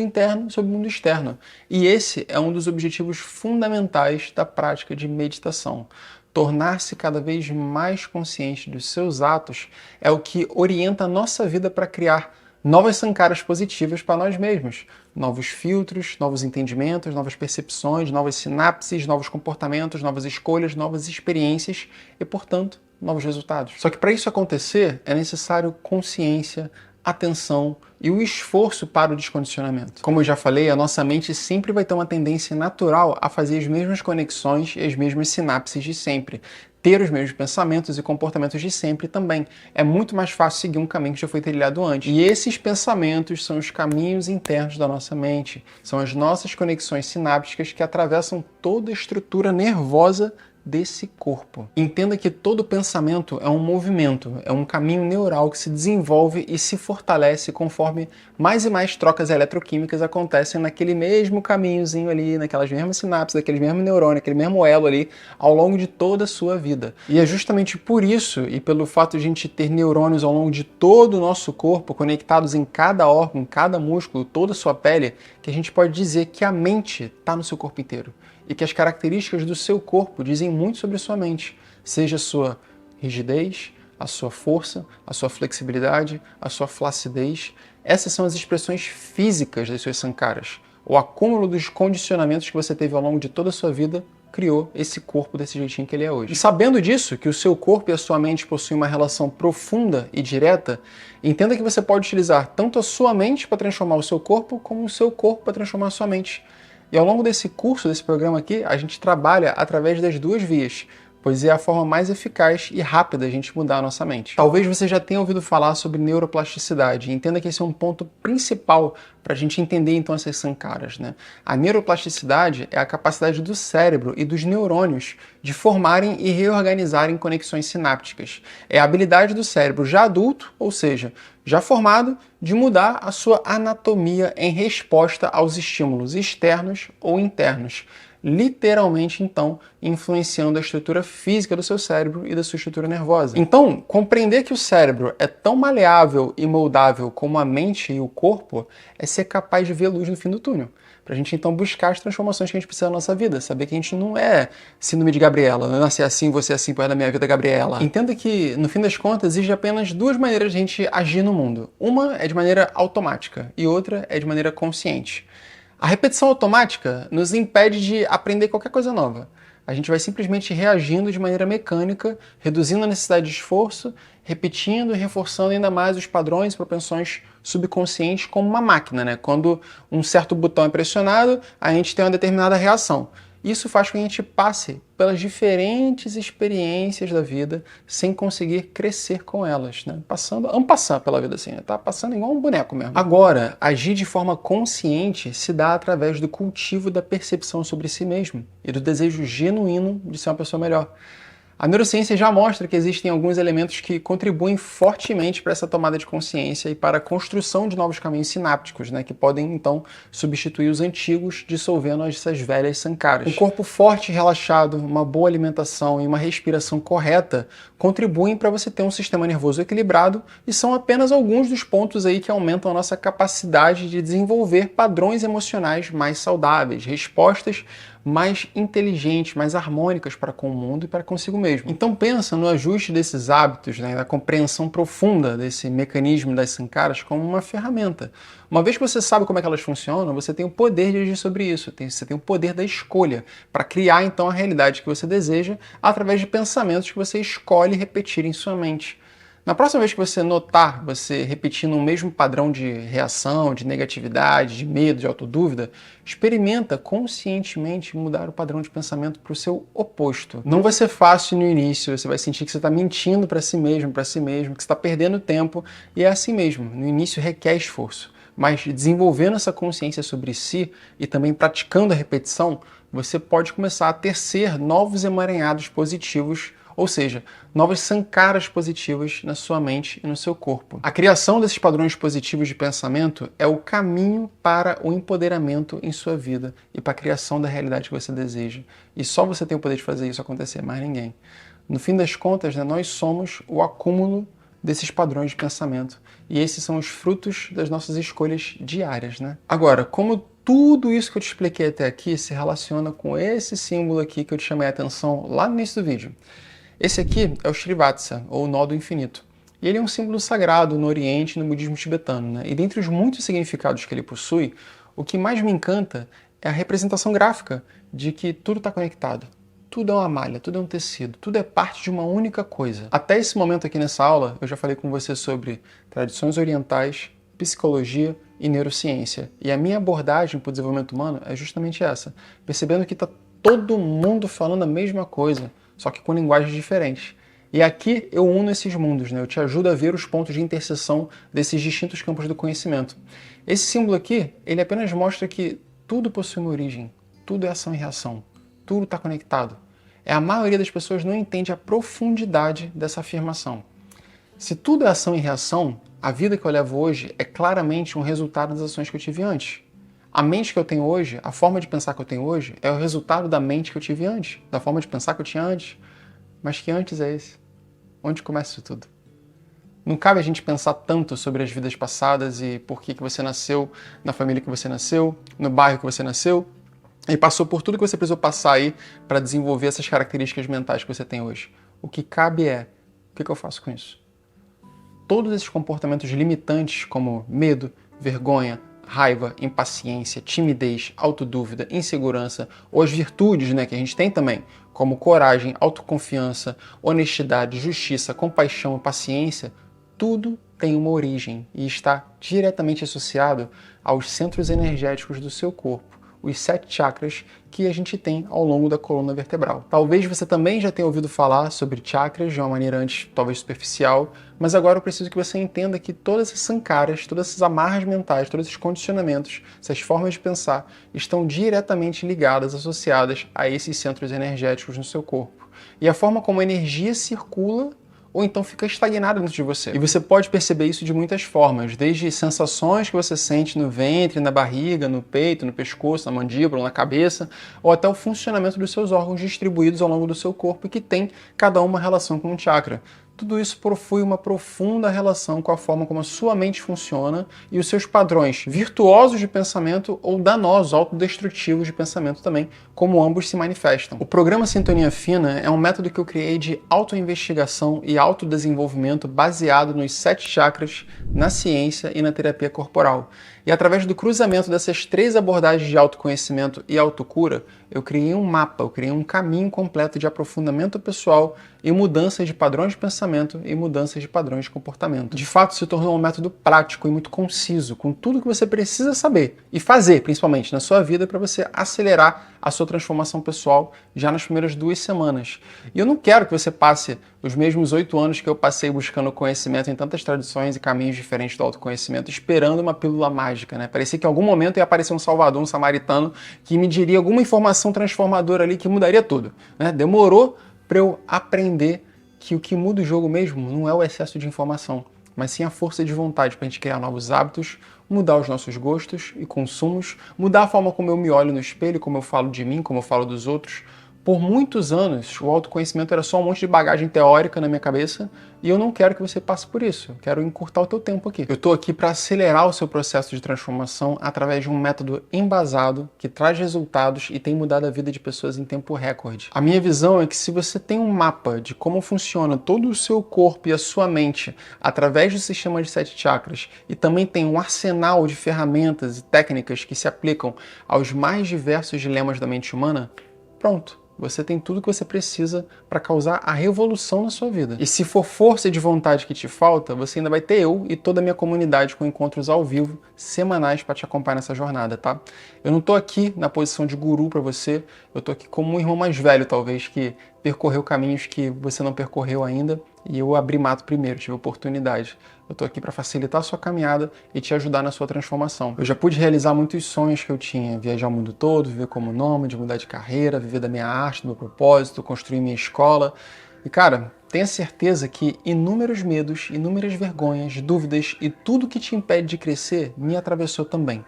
interno e sobre o mundo externo. E esse é um dos objetivos fundamentais da prática de meditação. Tornar-se cada vez mais consciente dos seus atos é o que orienta a nossa vida para criar novas sankaras positivas para nós mesmos. Novos filtros, novos entendimentos, novas percepções, novas sinapses, novos comportamentos, novas escolhas, novas experiências e, portanto, novos resultados. Só que para isso acontecer é necessário consciência, atenção e o esforço para o descondicionamento. Como eu já falei, a nossa mente sempre vai ter uma tendência natural a fazer as mesmas conexões e as mesmas sinapses de sempre. Ter os mesmos pensamentos e comportamentos de sempre também. É muito mais fácil seguir um caminho que já foi trilhado antes. E esses pensamentos são os caminhos internos da nossa mente. São as nossas conexões sinápticas que atravessam toda a estrutura nervosa desse corpo. Entenda que todo pensamento é um movimento, é um caminho neural que se desenvolve e se fortalece conforme mais e mais trocas eletroquímicas acontecem naquele mesmo caminhozinho ali, naquelas mesmas sinapses, daqueles mesmos neurônios, aquele mesmo elo ali, ao longo de toda a sua vida. E é justamente por isso, e pelo fato de a gente ter neurônios ao longo de todo o nosso corpo, conectados em cada órgão, em cada músculo, toda a sua pele, que a gente pode dizer que a mente está no seu corpo inteiro. E que as características do seu corpo dizem muito sobre a sua mente, seja a sua rigidez, a sua força, a sua flexibilidade, a sua flacidez. Essas são as expressões físicas das suas sankaras. O acúmulo dos condicionamentos que você teve ao longo de toda a sua vida criou esse corpo desse jeitinho que ele é hoje. E sabendo disso, que o seu corpo e a sua mente possuem uma relação profunda e direta, entenda que você pode utilizar tanto a sua mente para transformar o seu corpo, como o seu corpo para transformar a sua mente. E ao longo desse curso, desse programa aqui, a gente trabalha através das duas vias, pois é a forma mais eficaz e rápida de a gente mudar a nossa mente. Talvez você já tenha ouvido falar sobre neuroplasticidade, e entenda que esse é um ponto principal para a gente entender então essas sankaras, né? A neuroplasticidade é a capacidade do cérebro e dos neurônios de formarem e reorganizarem conexões sinápticas. É a habilidade do cérebro já adulto, ou seja, já formado, de mudar a sua anatomia em resposta aos estímulos externos ou internos, literalmente, então, influenciando a estrutura física do seu cérebro e da sua estrutura nervosa. Então, compreender que o cérebro é tão maleável e moldável como a mente e o corpo é ser capaz de ver luz no fim do túnel. Pra gente, então, buscar as transformações que a gente precisa na nossa vida. Saber que a gente não é síndrome de Gabriela. Eu nasci assim, você assim, por da minha vida, Gabriela. Entenda que, no fim das contas, existe apenas duas maneiras de a gente agir no mundo. Uma é de maneira automática e outra é de maneira consciente. A repetição automática nos impede de aprender qualquer coisa nova. A gente vai simplesmente reagindo de maneira mecânica, reduzindo a necessidade de esforço, repetindo e reforçando ainda mais os padrões e propensões subconscientes como uma máquina, né? Quando um certo botão é pressionado, a gente tem uma determinada reação. Isso faz com que a gente passe pelas diferentes experiências da vida sem conseguir crescer com elas, né? Vamos passar pela vida assim, né? Tá passando igual um boneco mesmo. Agora, agir de forma consciente se dá através do cultivo da percepção sobre si mesmo e do desejo genuíno de ser uma pessoa melhor. A neurociência já mostra que existem alguns elementos que contribuem fortemente para essa tomada de consciência e para a construção de novos caminhos sinápticos, né, que podem, então, substituir os antigos, dissolvendo essas velhas sankaras. Um corpo forte e relaxado, uma boa alimentação e uma respiração correta contribuem para você ter um sistema nervoso equilibrado e são apenas alguns dos pontos aí que aumentam a nossa capacidade de desenvolver padrões emocionais mais saudáveis, respostas mais inteligentes, mais harmônicas para com o mundo e para consigo mesmo. Então pensa no ajuste desses hábitos, né, na compreensão profunda desse mecanismo das sankaras como uma ferramenta. Uma vez que você sabe como é que elas funcionam, você tem o poder de agir sobre isso, você tem o poder da escolha para criar então a realidade que você deseja através de pensamentos que você escolhe repetir em sua mente. Na próxima vez que você notar você repetindo o mesmo padrão de reação, de negatividade, de medo, de autodúvida, experimenta conscientemente mudar o padrão de pensamento para o seu oposto. Não vai ser fácil no início, você vai sentir que você está mentindo para si mesmo, que você está perdendo tempo, e é assim mesmo, no início requer esforço. Mas desenvolvendo essa consciência sobre si e também praticando a repetição, você pode começar a tecer novos emaranhados positivos, ou seja, novas sankaras positivas na sua mente e no seu corpo. A criação desses padrões positivos de pensamento é o caminho para o empoderamento em sua vida e para a criação da realidade que você deseja. E só você tem o poder de fazer isso acontecer, mais ninguém. No fim das contas, né, nós somos o acúmulo desses padrões de pensamento. E esses são os frutos das nossas escolhas diárias, né? Agora, como tudo isso que eu te expliquei até aqui se relaciona com esse símbolo aqui que eu te chamei a atenção lá no início do vídeo. Esse aqui é o Srivatsa, ou o Nó do Infinito. E ele é um símbolo sagrado no Oriente e no budismo tibetano, né? E dentre os muitos significados que ele possui, o que mais me encanta é a representação gráfica de que tudo está conectado. Tudo é uma malha, tudo é um tecido, tudo é parte de uma única coisa. Até esse momento aqui nessa aula, eu já falei com você sobre tradições orientais, psicologia e neurociência. E a minha abordagem para o desenvolvimento humano é justamente essa. Percebendo que está todo mundo falando a mesma coisa, só que com linguagens diferentes. E aqui eu uno esses mundos, né? Eu te ajudo a ver os pontos de interseção desses distintos campos do conhecimento. Esse símbolo aqui, ele apenas mostra que tudo possui uma origem, tudo é ação e reação, tudo está conectado. a maioria das pessoas não entende a profundidade dessa afirmação. Se tudo é ação e reação, a vida que eu levo hoje é claramente um resultado das ações que eu tive antes. A mente que eu tenho hoje, a forma de pensar que eu tenho hoje, é o resultado da mente que eu tive antes, da forma de pensar que eu tinha antes. Mas que antes é esse? Onde começa isso tudo? Não cabe a gente pensar tanto sobre as vidas passadas e por que você nasceu na família que você nasceu, no bairro que você nasceu, e passou por tudo que você precisou passar aí para desenvolver essas características mentais que você tem hoje. O que cabe é, o que eu faço com isso? Todos esses comportamentos limitantes, como medo, vergonha, raiva, impaciência, timidez, autodúvida, insegurança, ou as virtudes, que a gente tem também, como coragem, autoconfiança, honestidade, justiça, compaixão, paciência, tudo tem uma origem e está diretamente associado aos centros energéticos do seu corpo, os 7 chakras que a gente tem ao longo da coluna vertebral. Talvez você também já tenha ouvido falar sobre chakras de uma maneira antes, talvez superficial, mas agora eu preciso que você entenda que todas essas sankaras, todas essas amarras mentais, todos esses condicionamentos, essas formas de pensar, estão diretamente ligadas, associadas a esses centros energéticos no seu corpo. E a forma como a energia circula ou então fica estagnado dentro de você. E você pode perceber isso de muitas formas, desde sensações que você sente no ventre, na barriga, no peito, no pescoço, na mandíbula, na cabeça, ou até o funcionamento dos seus órgãos distribuídos ao longo do seu corpo e que tem cada uma relação com um chakra. Tudo isso possui uma profunda relação com a forma como a sua mente funciona e os seus padrões virtuosos de pensamento ou danosos, autodestrutivos de pensamento também, como ambos se manifestam. O programa Sintonia Fina é um método que eu criei de autoinvestigação e autodesenvolvimento baseado nos 7 chakras, na ciência e na terapia corporal. E através do cruzamento dessas 3 abordagens de autoconhecimento e autocura, eu criei um mapa, eu criei um caminho completo de aprofundamento pessoal e mudanças de padrões de pensamento e mudanças de padrões de comportamento. De fato, se tornou um método prático e muito conciso, com tudo que você precisa saber e fazer, principalmente na sua vida, para você acelerar a sua transformação pessoal já nas primeiras 2 semanas. E eu não quero que você passe os mesmos 8 anos que eu passei buscando conhecimento em tantas tradições e caminhos diferentes do autoconhecimento, esperando uma pílula mágica, né? Parecia que em algum momento ia aparecer um salvador, um samaritano, que me diria alguma informação transformadora ali que mudaria tudo, né? Demorou para eu aprender que o que muda o jogo mesmo não é o excesso de informação, mas sim a força de vontade para a gente criar novos hábitos, mudar os nossos gostos e consumos, mudar a forma como eu me olho no espelho, como eu falo de mim, como eu falo dos outros. Por muitos anos, o autoconhecimento era só um monte de bagagem teórica na minha cabeça e eu não quero que você passe por isso. Eu quero encurtar o teu tempo aqui. Eu estou aqui para acelerar o seu processo de transformação através de um método embasado que traz resultados e tem mudado a vida de pessoas em tempo recorde. A minha visão é que se você tem um mapa de como funciona todo o seu corpo e a sua mente através do sistema de 7 chakras e também tem um arsenal de ferramentas e técnicas que se aplicam aos mais diversos dilemas da mente humana, pronto. Você tem tudo que você precisa para causar a revolução na sua vida. E se for força de vontade que te falta, você ainda vai ter eu e toda a minha comunidade com encontros ao vivo, semanais, para te acompanhar nessa jornada, tá? Eu não tô aqui na posição de guru para você, eu tô aqui como um irmão mais velho, talvez, que percorreu caminhos que você não percorreu ainda, e eu abri mato primeiro, tive oportunidade. Eu tô aqui para facilitar a sua caminhada e te ajudar na sua transformação. Eu já pude realizar muitos sonhos que eu tinha, viajar o mundo todo, viver como nômade, mudar de carreira, viver da minha arte, do meu propósito, construir minha escola. E cara, tenha certeza que inúmeros medos, inúmeras vergonhas, dúvidas e tudo que te impede de crescer me atravessou também.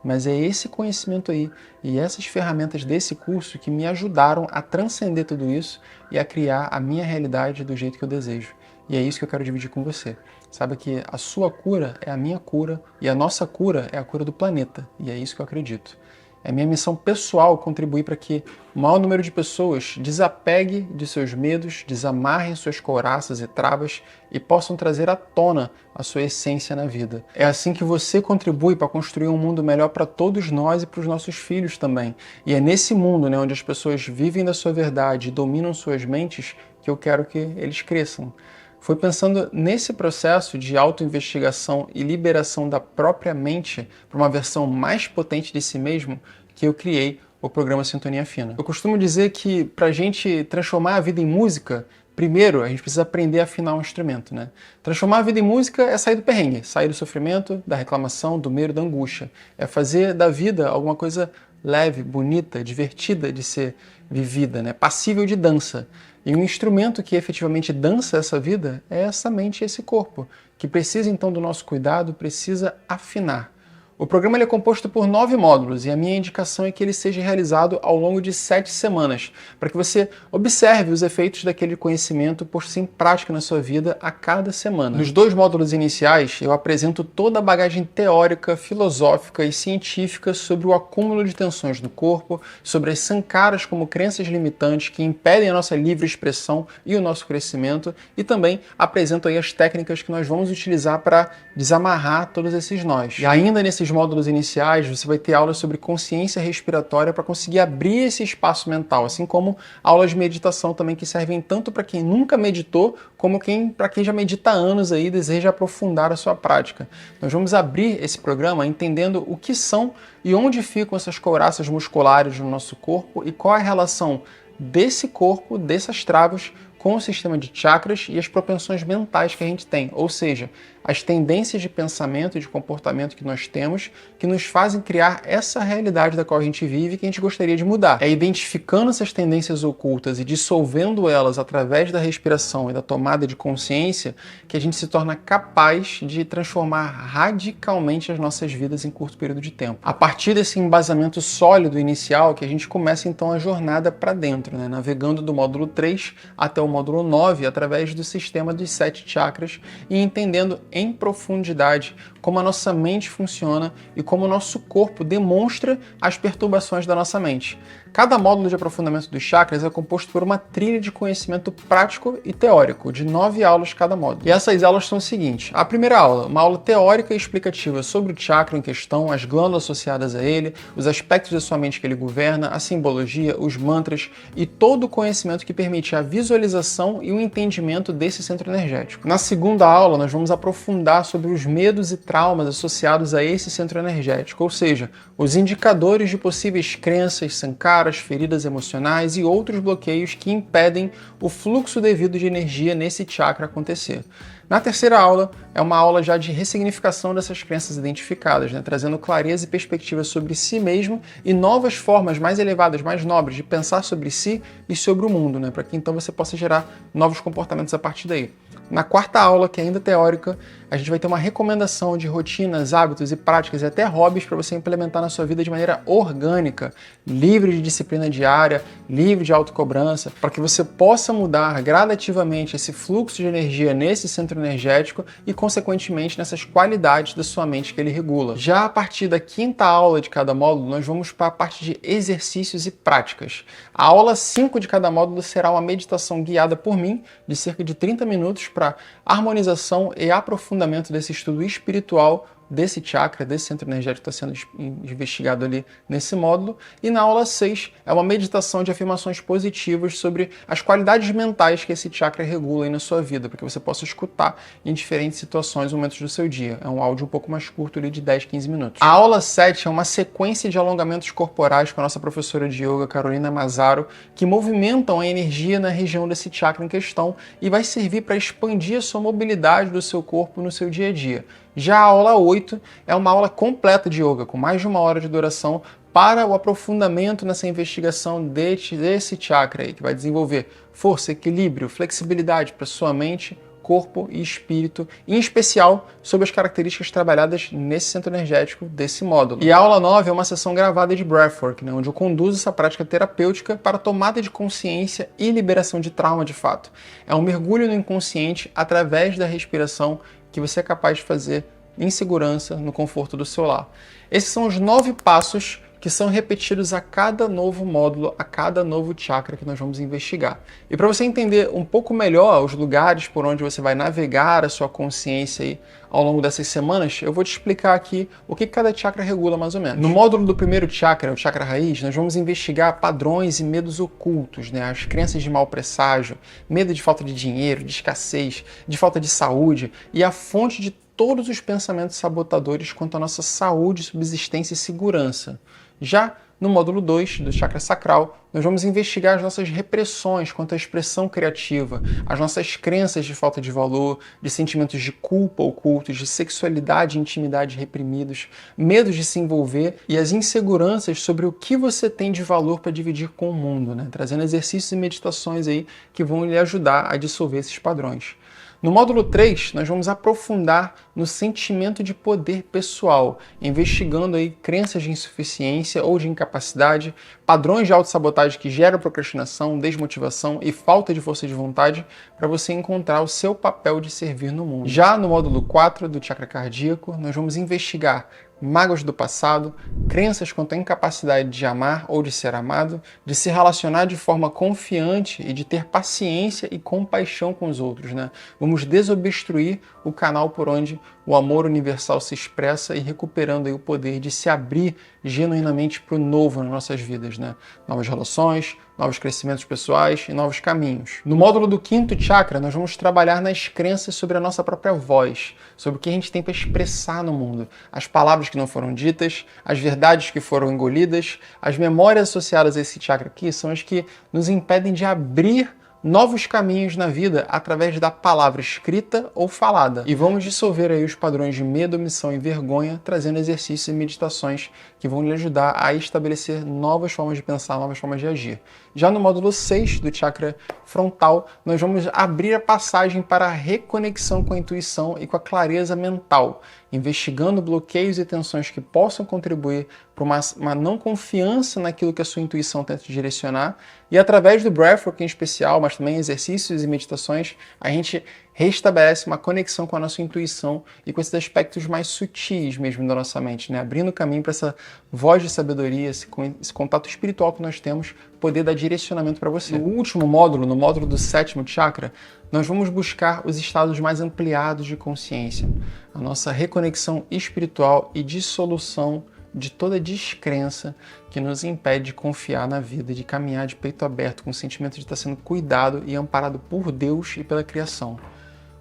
Mas é esse conhecimento aí e essas ferramentas desse curso que me ajudaram a transcender tudo isso e a criar a minha realidade do jeito que eu desejo. E é isso que eu quero dividir com você. Saiba que a sua cura é a minha cura e a nossa cura é a cura do planeta. E é isso que eu acredito. É minha missão pessoal contribuir para que o maior número de pessoas desapegue de seus medos, desamarrem suas couraças e travas e possam trazer à tona a sua essência na vida. É assim que você contribui para construir um mundo melhor para todos nós e para os nossos filhos também. E é nesse mundo, onde as pessoas vivem da sua verdade e dominam suas mentes que eu quero que eles cresçam. Foi pensando nesse processo de autoinvestigação e liberação da própria mente para uma versão mais potente de si mesmo que eu criei o programa Sintonia Fina. Eu costumo dizer que para a gente transformar a vida em música, primeiro a gente precisa aprender a afinar um instrumento, né? Transformar a vida em música é sair do perrengue, sair do sofrimento, da reclamação, do medo, da angústia. É fazer da vida alguma coisa leve, bonita, divertida de ser vivida, né? Passível de dança. E um instrumento que efetivamente dança essa vida é essa mente e esse corpo, que precisa então do nosso cuidado, precisa afinar. O programa ele é composto por 9 módulos e a minha indicação é que ele seja realizado ao longo de 7 semanas, para que você observe os efeitos daquele conhecimento posto em prática na sua vida a cada semana. Nos 2 módulos iniciais, eu apresento toda a bagagem teórica, filosófica e científica sobre o acúmulo de tensões no corpo, sobre as sankaras como crenças limitantes que impedem a nossa livre expressão e o nosso crescimento, e também apresento aí as técnicas que nós vamos utilizar para desamarrar todos esses nós. E ainda nesses módulos iniciais, você vai ter aulas sobre consciência respiratória para conseguir abrir esse espaço mental, assim como aulas de meditação também que servem tanto para quem nunca meditou, como para quem já medita há anos aí e deseja aprofundar a sua prática. Nós vamos abrir esse programa entendendo o que são e onde ficam essas couraças musculares no nosso corpo e qual é a relação desse corpo, dessas travas, com o sistema de chakras e as propensões mentais que a gente tem, ou seja, as tendências de pensamento e de comportamento que nós temos que nos fazem criar essa realidade da qual a gente vive e que a gente gostaria de mudar. É identificando essas tendências ocultas e dissolvendo elas através da respiração e da tomada de consciência que a gente se torna capaz de transformar radicalmente as nossas vidas em curto período de tempo. A partir desse embasamento sólido inicial que a gente começa então a jornada para dentro, né? Navegando do módulo 3 até o módulo 9 através do sistema dos 7 chakras e entendendo em profundidade como a nossa mente funciona e como o nosso corpo demonstra as perturbações da nossa mente. Cada módulo de aprofundamento dos chakras é composto por uma trilha de conhecimento prático e teórico, de 9 aulas cada módulo. E essas aulas são o seguinte: a primeira aula, uma aula teórica e explicativa sobre o chakra em questão, as glândulas associadas a ele, os aspectos da sua mente que ele governa, a simbologia, os mantras e todo o conhecimento que permite a visualização e o entendimento desse centro energético. Na segunda aula, nós vamos aprofundar sobre os medos e traumas associados a esse centro energético, ou seja, os indicadores de possíveis crenças, sankaras, feridas emocionais e outros bloqueios que impedem o fluxo devido de energia nesse chakra acontecer. Na terceira aula, é uma aula já de ressignificação dessas crenças identificadas, né? Trazendo clareza e perspectiva sobre si mesmo e novas formas mais elevadas, mais nobres de pensar sobre si e sobre o mundo, né? Para que então você possa gerar novos comportamentos a partir daí. Na quarta aula, que é ainda teórica, a gente vai ter uma recomendação de rotinas, hábitos e práticas e até hobbies para você implementar na sua vida de maneira orgânica, livre de disciplina diária, livre de autocobrança, para que você possa mudar gradativamente esse fluxo de energia nesse centro energético e, consequentemente, nessas qualidades da sua mente que ele regula. Já a partir da quinta aula de cada módulo, nós vamos para a parte de exercícios e práticas. A aula 5 de cada módulo será uma meditação guiada por mim, de cerca de 30 minutos, para harmonização e aprofundamento desse estudo espiritual desse chakra, desse centro energético que está sendo investigado ali nesse módulo. E na aula 6 é uma meditação de afirmações positivas sobre as qualidades mentais que esse chakra regula aí na sua vida, para que você possa escutar em diferentes situações, momentos do seu dia. É um áudio um pouco mais curto ali de 10, 15 minutos. A aula 7 é uma sequência de alongamentos corporais com a nossa professora de yoga, Carolina Mazzaro, que movimentam a energia na região desse chakra em questão e vai servir para expandir a sua mobilidade do seu corpo no seu dia a dia. Já a aula 8 é uma aula completa de yoga, com mais de 1 hora de duração, para o aprofundamento nessa investigação desse chakra aí, que vai desenvolver força, equilíbrio, flexibilidade para sua mente, corpo e espírito, em especial sobre as características trabalhadas nesse centro energético desse módulo. E a aula 9 é uma sessão gravada de breathwork, né, onde eu conduzo essa prática terapêutica para tomada de consciência e liberação de trauma de fato. É um mergulho no inconsciente através da respiração que você é capaz de fazer em segurança, no conforto do seu lar. Esses são os 9 passos que são repetidos a cada novo módulo, a cada novo chakra que nós vamos investigar. E para você entender um pouco melhor os lugares por onde você vai navegar a sua consciência aí ao longo dessas semanas, eu vou te explicar aqui o que cada chakra regula mais ou menos. No módulo do primeiro chakra, o chakra raiz, nós vamos investigar padrões e medos ocultos, né? As crenças de mau presságio, medo de falta de dinheiro, de escassez, de falta de saúde e a fonte de todos os pensamentos sabotadores quanto à nossa saúde, subsistência e segurança. Já No módulo 2 do chakra sacral, nós vamos investigar as nossas repressões quanto à expressão criativa, as nossas crenças de falta de valor, de sentimentos de culpa ocultos, de sexualidade e intimidade reprimidos, medos de se envolver e as inseguranças sobre o que você tem de valor para dividir com o mundo, né? Trazendo exercícios e meditações aí que vão lhe ajudar a dissolver esses padrões. No módulo 3, nós vamos aprofundar no sentimento de poder pessoal, investigando aí crenças de insuficiência ou de incapacidade, padrões de autossabotagem que geram procrastinação, desmotivação e falta de força de vontade para você encontrar o seu papel de servir no mundo. Já no módulo 4 do chakra cardíaco, nós vamos investigar mágoas do passado, crenças quanto à incapacidade de amar ou de ser amado, de se relacionar de forma confiante e de ter paciência e compaixão com os outros, né? Vamos desobstruir o canal por onde o amor universal se expressa e recuperando aí o poder de se abrir genuinamente para o novo nas nossas vidas, né? Novas relações, novos crescimentos pessoais e novos caminhos. No módulo do 5º chakra, nós vamos trabalhar nas crenças sobre a nossa própria voz, sobre o que a gente tem para expressar no mundo, as palavras que não foram ditas, as verdades que foram engolidas, as memórias associadas a esse chakra aqui são as que nos impedem de abrir novos caminhos na vida através da palavra escrita ou falada. E vamos dissolver aí os padrões de medo, omissão e vergonha, trazendo exercícios e meditações que vão lhe ajudar a estabelecer novas formas de pensar, novas formas de agir. Já no módulo 6 do chakra frontal, nós vamos abrir a passagem para a reconexão com a intuição e com a clareza mental, investigando bloqueios e tensões que possam contribuir para uma não confiança naquilo que a sua intuição tenta direcionar. E através do breathwork em especial, mas também exercícios e meditações, a gente restabelece uma conexão com a nossa intuição e com esses aspectos mais sutis mesmo da nossa mente, né? Abrindo caminho para essa voz de sabedoria, esse contato espiritual que nós temos, poder dar direcionamento para você. No último módulo, no módulo do 7º chakra, nós vamos buscar os estados mais ampliados de consciência, a nossa reconexão espiritual e dissolução de toda descrença que nos impede de confiar na vida, de caminhar de peito aberto, com o sentimento de estar sendo cuidado e amparado por Deus e pela criação.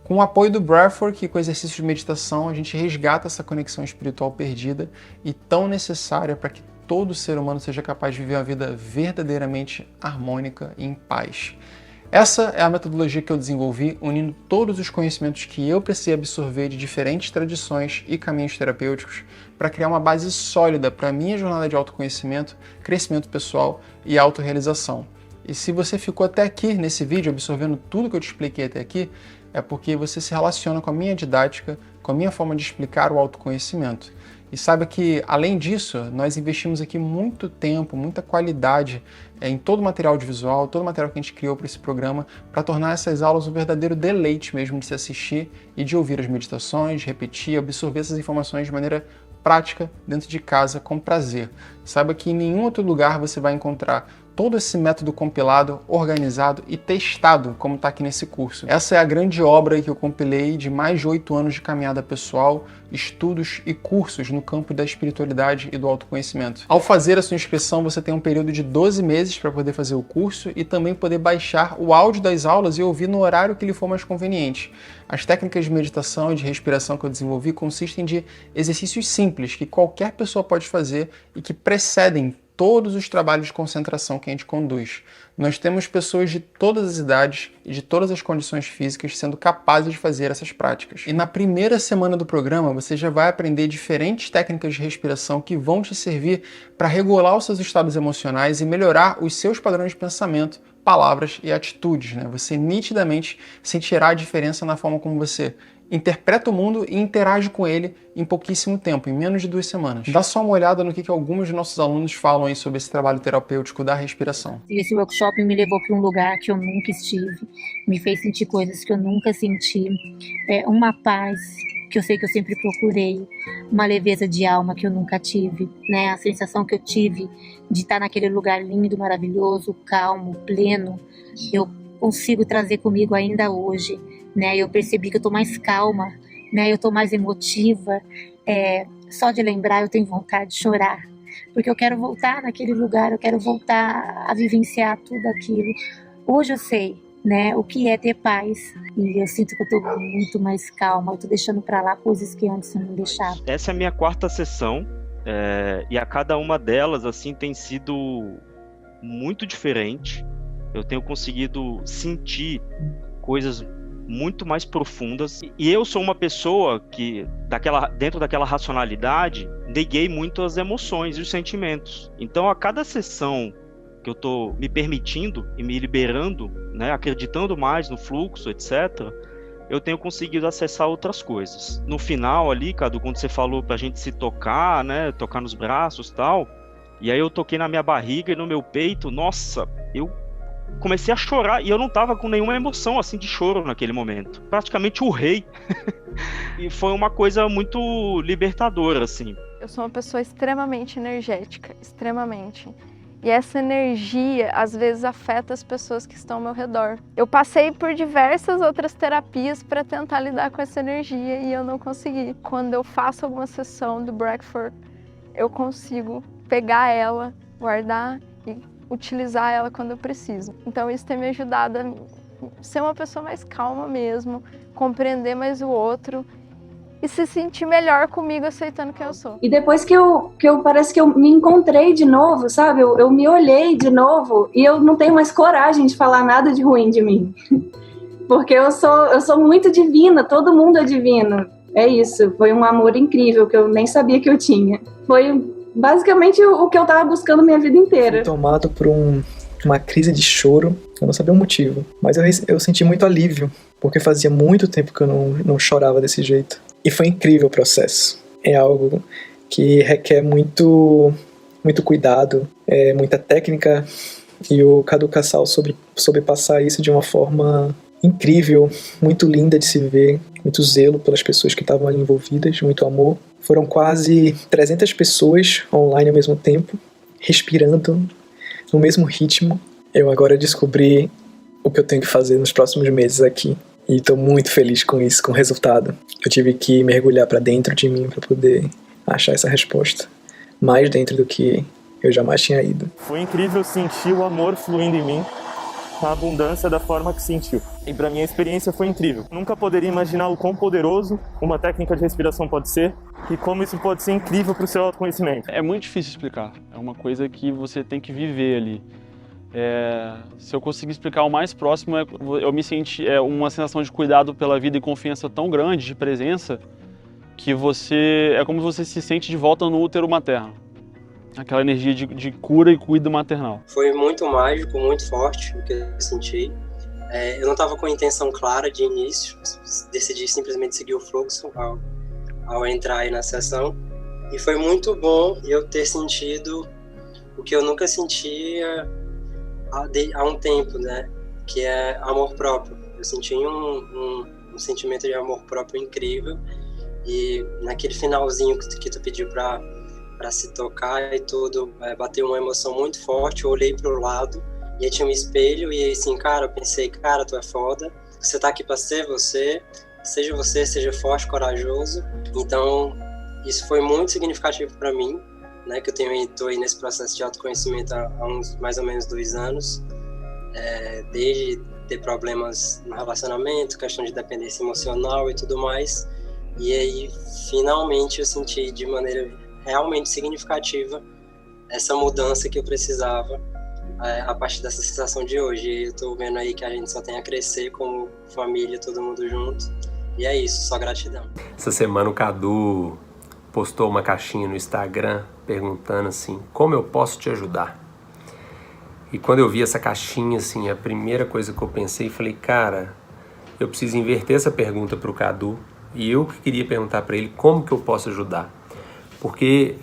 Com o apoio do breathwork e com exercícios de meditação, a gente resgata essa conexão espiritual perdida e tão necessária para que todo ser humano seja capaz de viver uma vida verdadeiramente harmônica e em paz. Essa é a metodologia que eu desenvolvi, unindo todos os conhecimentos que eu precisei absorver de diferentes tradições e caminhos terapêuticos para criar uma base sólida para a minha jornada de autoconhecimento, crescimento pessoal e autorrealização. E se você ficou até aqui nesse vídeo absorvendo tudo que eu te expliquei até aqui, é porque você se relaciona com a minha didática, com a minha forma de explicar o autoconhecimento. E saiba que, além disso, nós investimos aqui muito tempo, muita qualidade em todo o material audiovisual, todo o material que a gente criou para esse programa, para tornar essas aulas um verdadeiro deleite mesmo de se assistir e de ouvir as meditações, repetir, absorver essas informações de maneira prática, dentro de casa, com prazer. Saiba que em nenhum outro lugar você vai encontrar todo esse método compilado, organizado e testado, como está aqui nesse curso. Essa é a grande obra que eu compilei de mais de 8 anos de caminhada pessoal, estudos e cursos no campo da espiritualidade e do autoconhecimento. Ao fazer a sua inscrição, você tem um período de 12 meses para poder fazer o curso e também poder baixar o áudio das aulas e ouvir no horário que lhe for mais conveniente. As técnicas de meditação e de respiração que eu desenvolvi consistem de exercícios simples que qualquer pessoa pode fazer e que precedem todos os trabalhos de concentração que a gente conduz. Nós temos pessoas de todas as idades e de todas as condições físicas sendo capazes de fazer essas práticas. E na primeira semana do programa, você já vai aprender diferentes técnicas de respiração que vão te servir para regular os seus estados emocionais e melhorar os seus padrões de pensamento, palavras e atitudes, né? Você nitidamente sentirá a diferença na forma como você interpreta o mundo e interage com ele em pouquíssimo tempo, em menos de 2 semanas. Dá só uma olhada no que alguns de nossos alunos falam aí sobre esse trabalho terapêutico da respiração. Esse workshop me levou para um lugar que eu nunca estive, me fez sentir coisas que eu nunca senti, uma paz que eu sei que eu sempre procurei, uma leveza de alma que eu nunca tive, né? A sensação que eu tive de estar naquele lugar lindo, maravilhoso, calmo, pleno, eu consigo trazer comigo ainda hoje, né? Eu percebi que eu estou mais calma, né? Eu estou mais emotiva, só de lembrar eu tenho vontade de chorar, porque eu quero voltar naquele lugar, eu quero voltar a vivenciar tudo aquilo. Hoje eu sei, né, o que é ter paz, e eu sinto que eu estou muito mais calma, eu estou deixando para lá coisas que antes eu não deixava. Essa é a minha 4ª sessão E a cada uma delas, assim, tem sido muito diferente. Eu tenho conseguido sentir coisas muito mais profundas. E eu sou uma pessoa que, dentro daquela racionalidade, neguei muito as emoções e os sentimentos. Então, a cada sessão que eu tô me permitindo e me liberando, né, acreditando mais no fluxo, etc., eu tenho conseguido acessar outras coisas. No final ali, Cadu, quando você falou pra gente se tocar, né, tocar nos braços e tal, e aí eu toquei na minha barriga e no meu peito, nossa, eu comecei a chorar e eu não tava com nenhuma emoção assim de choro naquele momento. Praticamente urrei. E foi uma coisa muito libertadora, assim. Eu sou uma pessoa extremamente energética, extremamente. E essa energia, às vezes, afeta as pessoas que estão ao meu redor. Eu passei por diversas outras terapias para tentar lidar com essa energia e eu não consegui. Quando eu faço alguma sessão do Breakford, eu consigo pegar ela, guardar e utilizar ela quando eu preciso. Então isso tem me ajudado a ser uma pessoa mais calma mesmo, compreender mais o outro e se sentir melhor comigo aceitando quem eu sou. E depois que eu parece que eu me encontrei de novo, sabe? Eu me olhei de novo e eu não tenho mais coragem de falar nada de ruim de mim. Porque eu sou muito divina, todo mundo é divino. É isso, foi um amor incrível que eu nem sabia que eu tinha. Foi basicamente o que eu tava buscando minha vida inteira. Fui tomado por uma crise de choro, eu não sabia o motivo, mas eu senti muito alívio, porque fazia muito tempo que eu não chorava desse jeito. E foi incrível o processo. É algo que requer muito cuidado, muita técnica, e o Cadu Cassal soube passar isso de uma forma incrível, muito linda de se ver, muito zelo pelas pessoas que estavam ali envolvidas, muito amor. Foram quase 300 pessoas online ao mesmo tempo, respirando no mesmo ritmo. Eu agora descobri o que eu tenho que fazer nos próximos meses aqui. E estou muito feliz com isso, com o resultado. Eu tive que mergulhar para dentro de mim para poder achar essa resposta. Mais dentro do que eu jamais tinha ido. Foi incrível sentir o amor fluindo em mim, a abundância da forma que sentiu. E para mim a experiência foi incrível. Nunca poderia imaginar o quão poderoso uma técnica de respiração pode ser e como isso pode ser incrível para o seu autoconhecimento. É muito difícil explicar. É uma coisa que você tem que viver ali. Se eu conseguir explicar o mais próximo, eu me senti uma sensação de cuidado pela vida e confiança tão grande, de presença, que é como você se sente de volta no útero materno. Aquela energia de cura e cuidado maternal. Foi muito mágico, muito forte o que eu senti. Eu não estava com a intenção clara de início, decidi simplesmente seguir o fluxo ao entrar aí na sessão. E foi muito bom eu ter sentido o que eu nunca sentia há um tempo, né? Que é amor próprio. Eu senti um sentimento de amor próprio incrível. E naquele finalzinho que tu pediu para se tocar e tudo, bateu uma emoção muito forte. Eu olhei pro lado e aí tinha um espelho e aí assim, cara, eu pensei, cara, tu é foda. Você tá aqui para ser você, seja forte, corajoso. Então, isso foi muito significativo para mim, né, que eu tô aí nesse processo de autoconhecimento há uns mais ou menos 2 anos, desde ter problemas no relacionamento, questão de dependência emocional e tudo mais, e aí finalmente eu senti de maneira realmente significativa essa mudança que eu precisava a partir dessa sensação de hoje. E eu tô vendo aí que a gente só tem a crescer como família, todo mundo junto, e é isso, só gratidão. Essa semana o Cadu postou uma caixinha no Instagram perguntando assim, como eu posso te ajudar? E quando eu vi essa caixinha, assim, a primeira coisa que eu pensei, falei, cara, eu preciso inverter essa pergunta pro Cadu e eu que queria perguntar para ele como que eu posso ajudar. Porque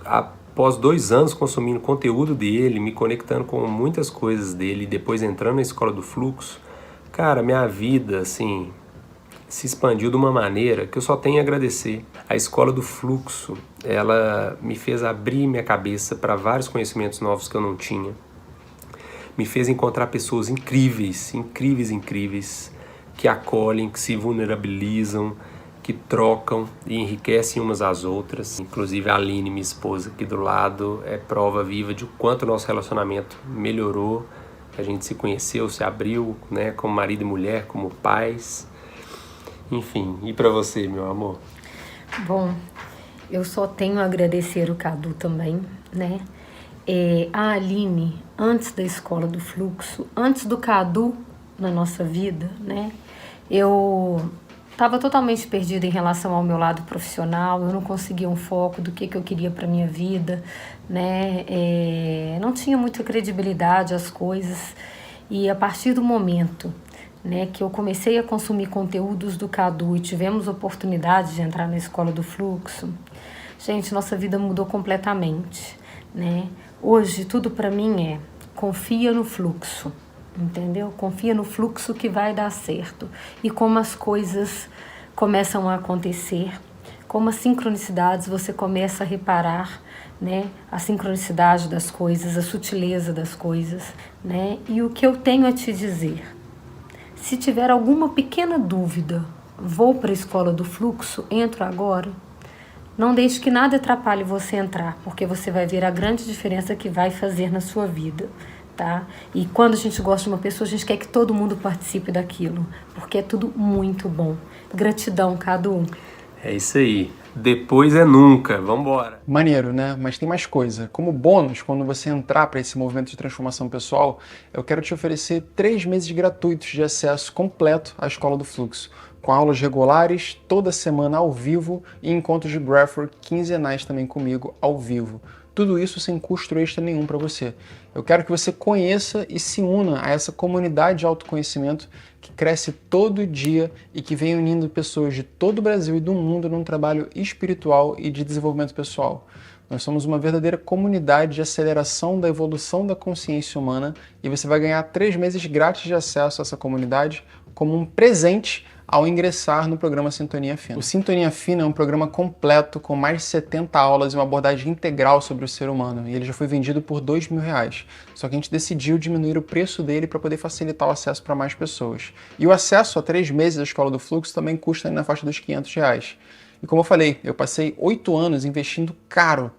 após 2 anos consumindo conteúdo dele, me conectando com muitas coisas dele, e depois entrando na Escola do Fluxo, cara, minha vida, assim, se expandiu de uma maneira que eu só tenho a agradecer. A Escola do Fluxo, ela me fez abrir minha cabeça para vários conhecimentos novos que eu não tinha. Me fez encontrar pessoas incríveis, que acolhem, que se vulnerabilizam, que trocam e enriquecem umas às outras. Inclusive a Aline, minha esposa, aqui do lado, é prova viva de quanto o nosso relacionamento melhorou. A gente se conheceu, se abriu, né, como marido e mulher, como pais. Enfim, e pra você, meu amor? Bom, Eu só tenho a agradecer o Cadu também, né? A Aline, antes da Escola do Fluxo, antes do Cadu na nossa vida, né? Eu estava totalmente perdida em relação ao meu lado profissional, eu não conseguia um foco do que eu queria para minha vida, né? Não tinha muita credibilidade as coisas, e a partir do momento, né, que eu comecei a consumir conteúdos do Cadu e tivemos oportunidade de entrar na Escola do Fluxo, gente, nossa vida mudou completamente, né? Hoje tudo para mim confia no fluxo, entendeu? Confia no fluxo que vai dar certo. E como as coisas começam a acontecer, como as sincronicidades você começa a reparar, né? A sincronicidade das coisas, a sutileza das coisas, né? E o que eu tenho a te dizer, se tiver alguma pequena dúvida, vou para a Escola do Fluxo, entro agora, não deixe que nada atrapalhe você entrar, porque você vai ver a grande diferença que vai fazer na sua vida, tá? E quando a gente gosta de uma pessoa, a gente quer que todo mundo participe daquilo, porque é tudo muito bom. Gratidão, Cadu. É isso aí. Depois é nunca. Vambora. Maneiro, né? Mas tem mais coisa. Como bônus, quando você entrar para esse movimento de transformação pessoal, eu quero te oferecer 3 meses gratuitos de acesso completo à Escola do Fluxo, com aulas regulares, toda semana ao vivo e encontros de breathwork quinzenais também comigo ao vivo. Tudo isso sem custo extra nenhum para você. Eu quero que você conheça e se una a essa comunidade de autoconhecimento que cresce todo dia e que vem unindo pessoas de todo o Brasil e do mundo num trabalho espiritual e de desenvolvimento pessoal. Nós somos uma verdadeira comunidade de aceleração da evolução da consciência humana e você vai ganhar 3 meses grátis de acesso a essa comunidade como um presente ao ingressar no programa Sintonia Fina. O Sintonia Fina é um programa completo com mais de 70 aulas e uma abordagem integral sobre o ser humano, e ele já foi vendido por R$2.000. Só que a gente decidiu diminuir o preço dele para poder facilitar o acesso para mais pessoas. E o acesso a 3 meses da Escola do Fluxo também custa na faixa dos R$500. E como eu falei, eu passei 8 anos investindo caro,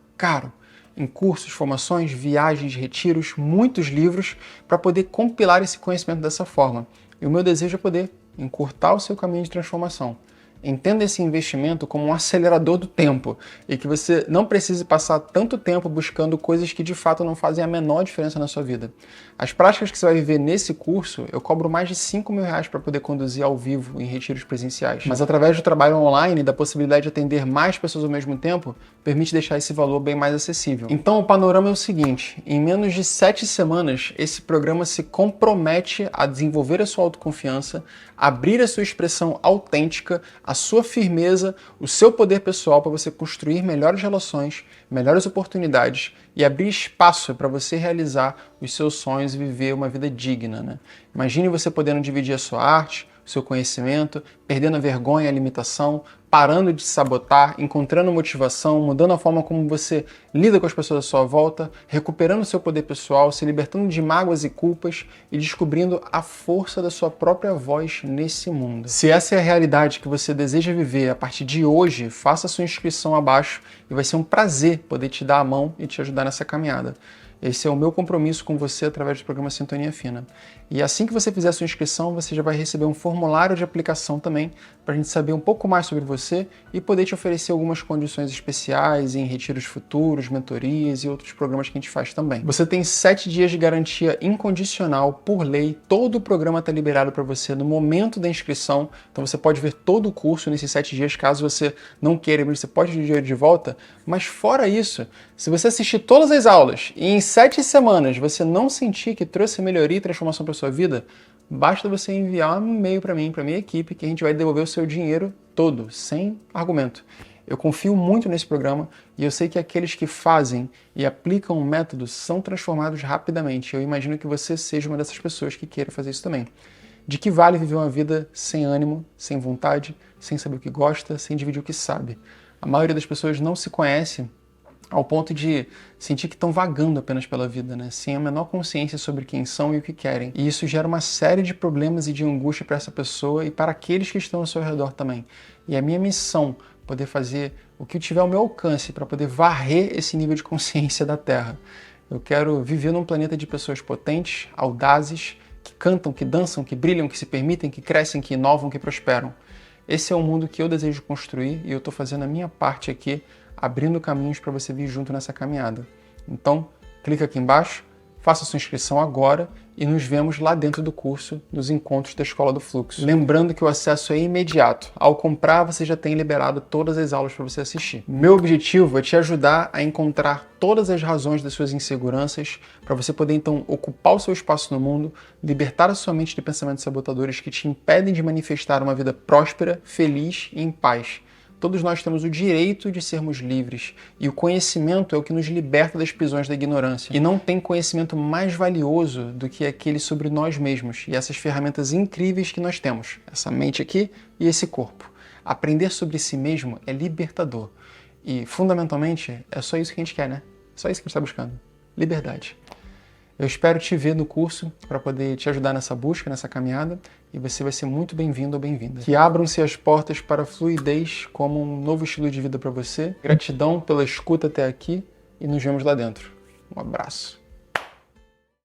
em cursos, formações, viagens, retiros, muitos livros, para poder compilar esse conhecimento dessa forma. E o meu desejo é poder encurtar o seu caminho de transformação. Entenda esse investimento como um acelerador do tempo e que você não precise passar tanto tempo buscando coisas que de fato não fazem a menor diferença na sua vida. As práticas que você vai viver nesse curso, eu cobro mais de R$5.000 para poder conduzir ao vivo em retiros presenciais. Mas através do trabalho online e da possibilidade de atender mais pessoas ao mesmo tempo, permite deixar esse valor bem mais acessível. Então o panorama é o seguinte, em menos de 7 semanas, esse programa se compromete a desenvolver a sua autoconfiança, abrir a sua expressão autêntica, a sua firmeza, o seu poder pessoal para você construir melhores relações, melhores oportunidades e abrir espaço para você realizar os seus sonhos e viver uma vida digna, né? Imagine você podendo dividir a sua arte, o seu conhecimento, perdendo a vergonha e a limitação, parando de se sabotar, encontrando motivação, mudando a forma como você lida com as pessoas à sua volta, recuperando o seu poder pessoal, se libertando de mágoas e culpas e descobrindo a força da sua própria voz nesse mundo. Se essa é a realidade que você deseja viver a partir de hoje, faça sua inscrição abaixo e vai ser um prazer poder te dar a mão e te ajudar nessa caminhada. Esse é o meu compromisso com você através do programa Sintonia Fina. E assim que você fizer a sua inscrição, você já vai receber um formulário de aplicação também, para a gente saber um pouco mais sobre você e poder te oferecer algumas condições especiais em retiros futuros, mentorias e outros programas que a gente faz também. Você tem 7 dias de garantia incondicional por lei, todo o programa está liberado para você no momento da inscrição, então você pode ver todo o curso nesses 7 dias, caso você não queira, você pode ir dinheiro de volta, mas fora isso, se você assistir todas as aulas e em 7 semanas você não sentir que trouxe melhoria e transformação para sua vida, basta você enviar um e-mail para mim, para minha equipe, que a gente vai devolver o seu dinheiro todo, sem argumento. Eu confio muito nesse programa e eu sei que aqueles que fazem e aplicam o método são transformados rapidamente. Eu imagino que você seja uma dessas pessoas que queira fazer isso também. De que vale viver uma vida sem ânimo, sem vontade, sem saber o que gosta, sem dividir o que sabe? A maioria das pessoas não se conhece ao ponto de sentir que estão vagando apenas pela vida, né? Sem a menor consciência sobre quem são e o que querem. E isso gera uma série de problemas e de angústia para essa pessoa e para aqueles que estão ao seu redor também. E é a minha missão poder fazer o que tiver ao meu alcance para poder varrer esse nível de consciência da Terra. Eu quero viver num planeta de pessoas potentes, audazes, que cantam, que dançam, que brilham, que se permitem, que crescem, que inovam, que prosperam. Esse é o mundo que eu desejo construir e eu estou fazendo a minha parte aqui, abrindo caminhos para você vir junto nessa caminhada. Então, clica aqui embaixo, faça sua inscrição agora e nos vemos lá dentro do curso, nos encontros da Escola do Fluxo. Lembrando que o acesso é imediato. Ao comprar, você já tem liberado todas as aulas para você assistir. Meu objetivo é te ajudar a encontrar todas as razões das suas inseguranças, para você poder então ocupar o seu espaço no mundo, libertar a sua mente de pensamentos sabotadores que te impedem de manifestar uma vida próspera, feliz e em paz. Todos nós temos o direito de sermos livres e o conhecimento é o que nos liberta das prisões da ignorância. E não tem conhecimento mais valioso do que aquele sobre nós mesmos e essas ferramentas incríveis que nós temos, essa mente aqui e esse corpo. Aprender sobre si mesmo é libertador e, fundamentalmente, é só isso que a gente quer, né? Só isso que a gente está buscando. Liberdade. Eu espero te ver no curso para poder te ajudar nessa busca, nessa caminhada, e você vai ser muito bem-vindo ou bem-vinda. Que abram-se as portas para a fluidez como um novo estilo de vida para você. Gratidão pela escuta até aqui e nos vemos lá dentro. Um abraço.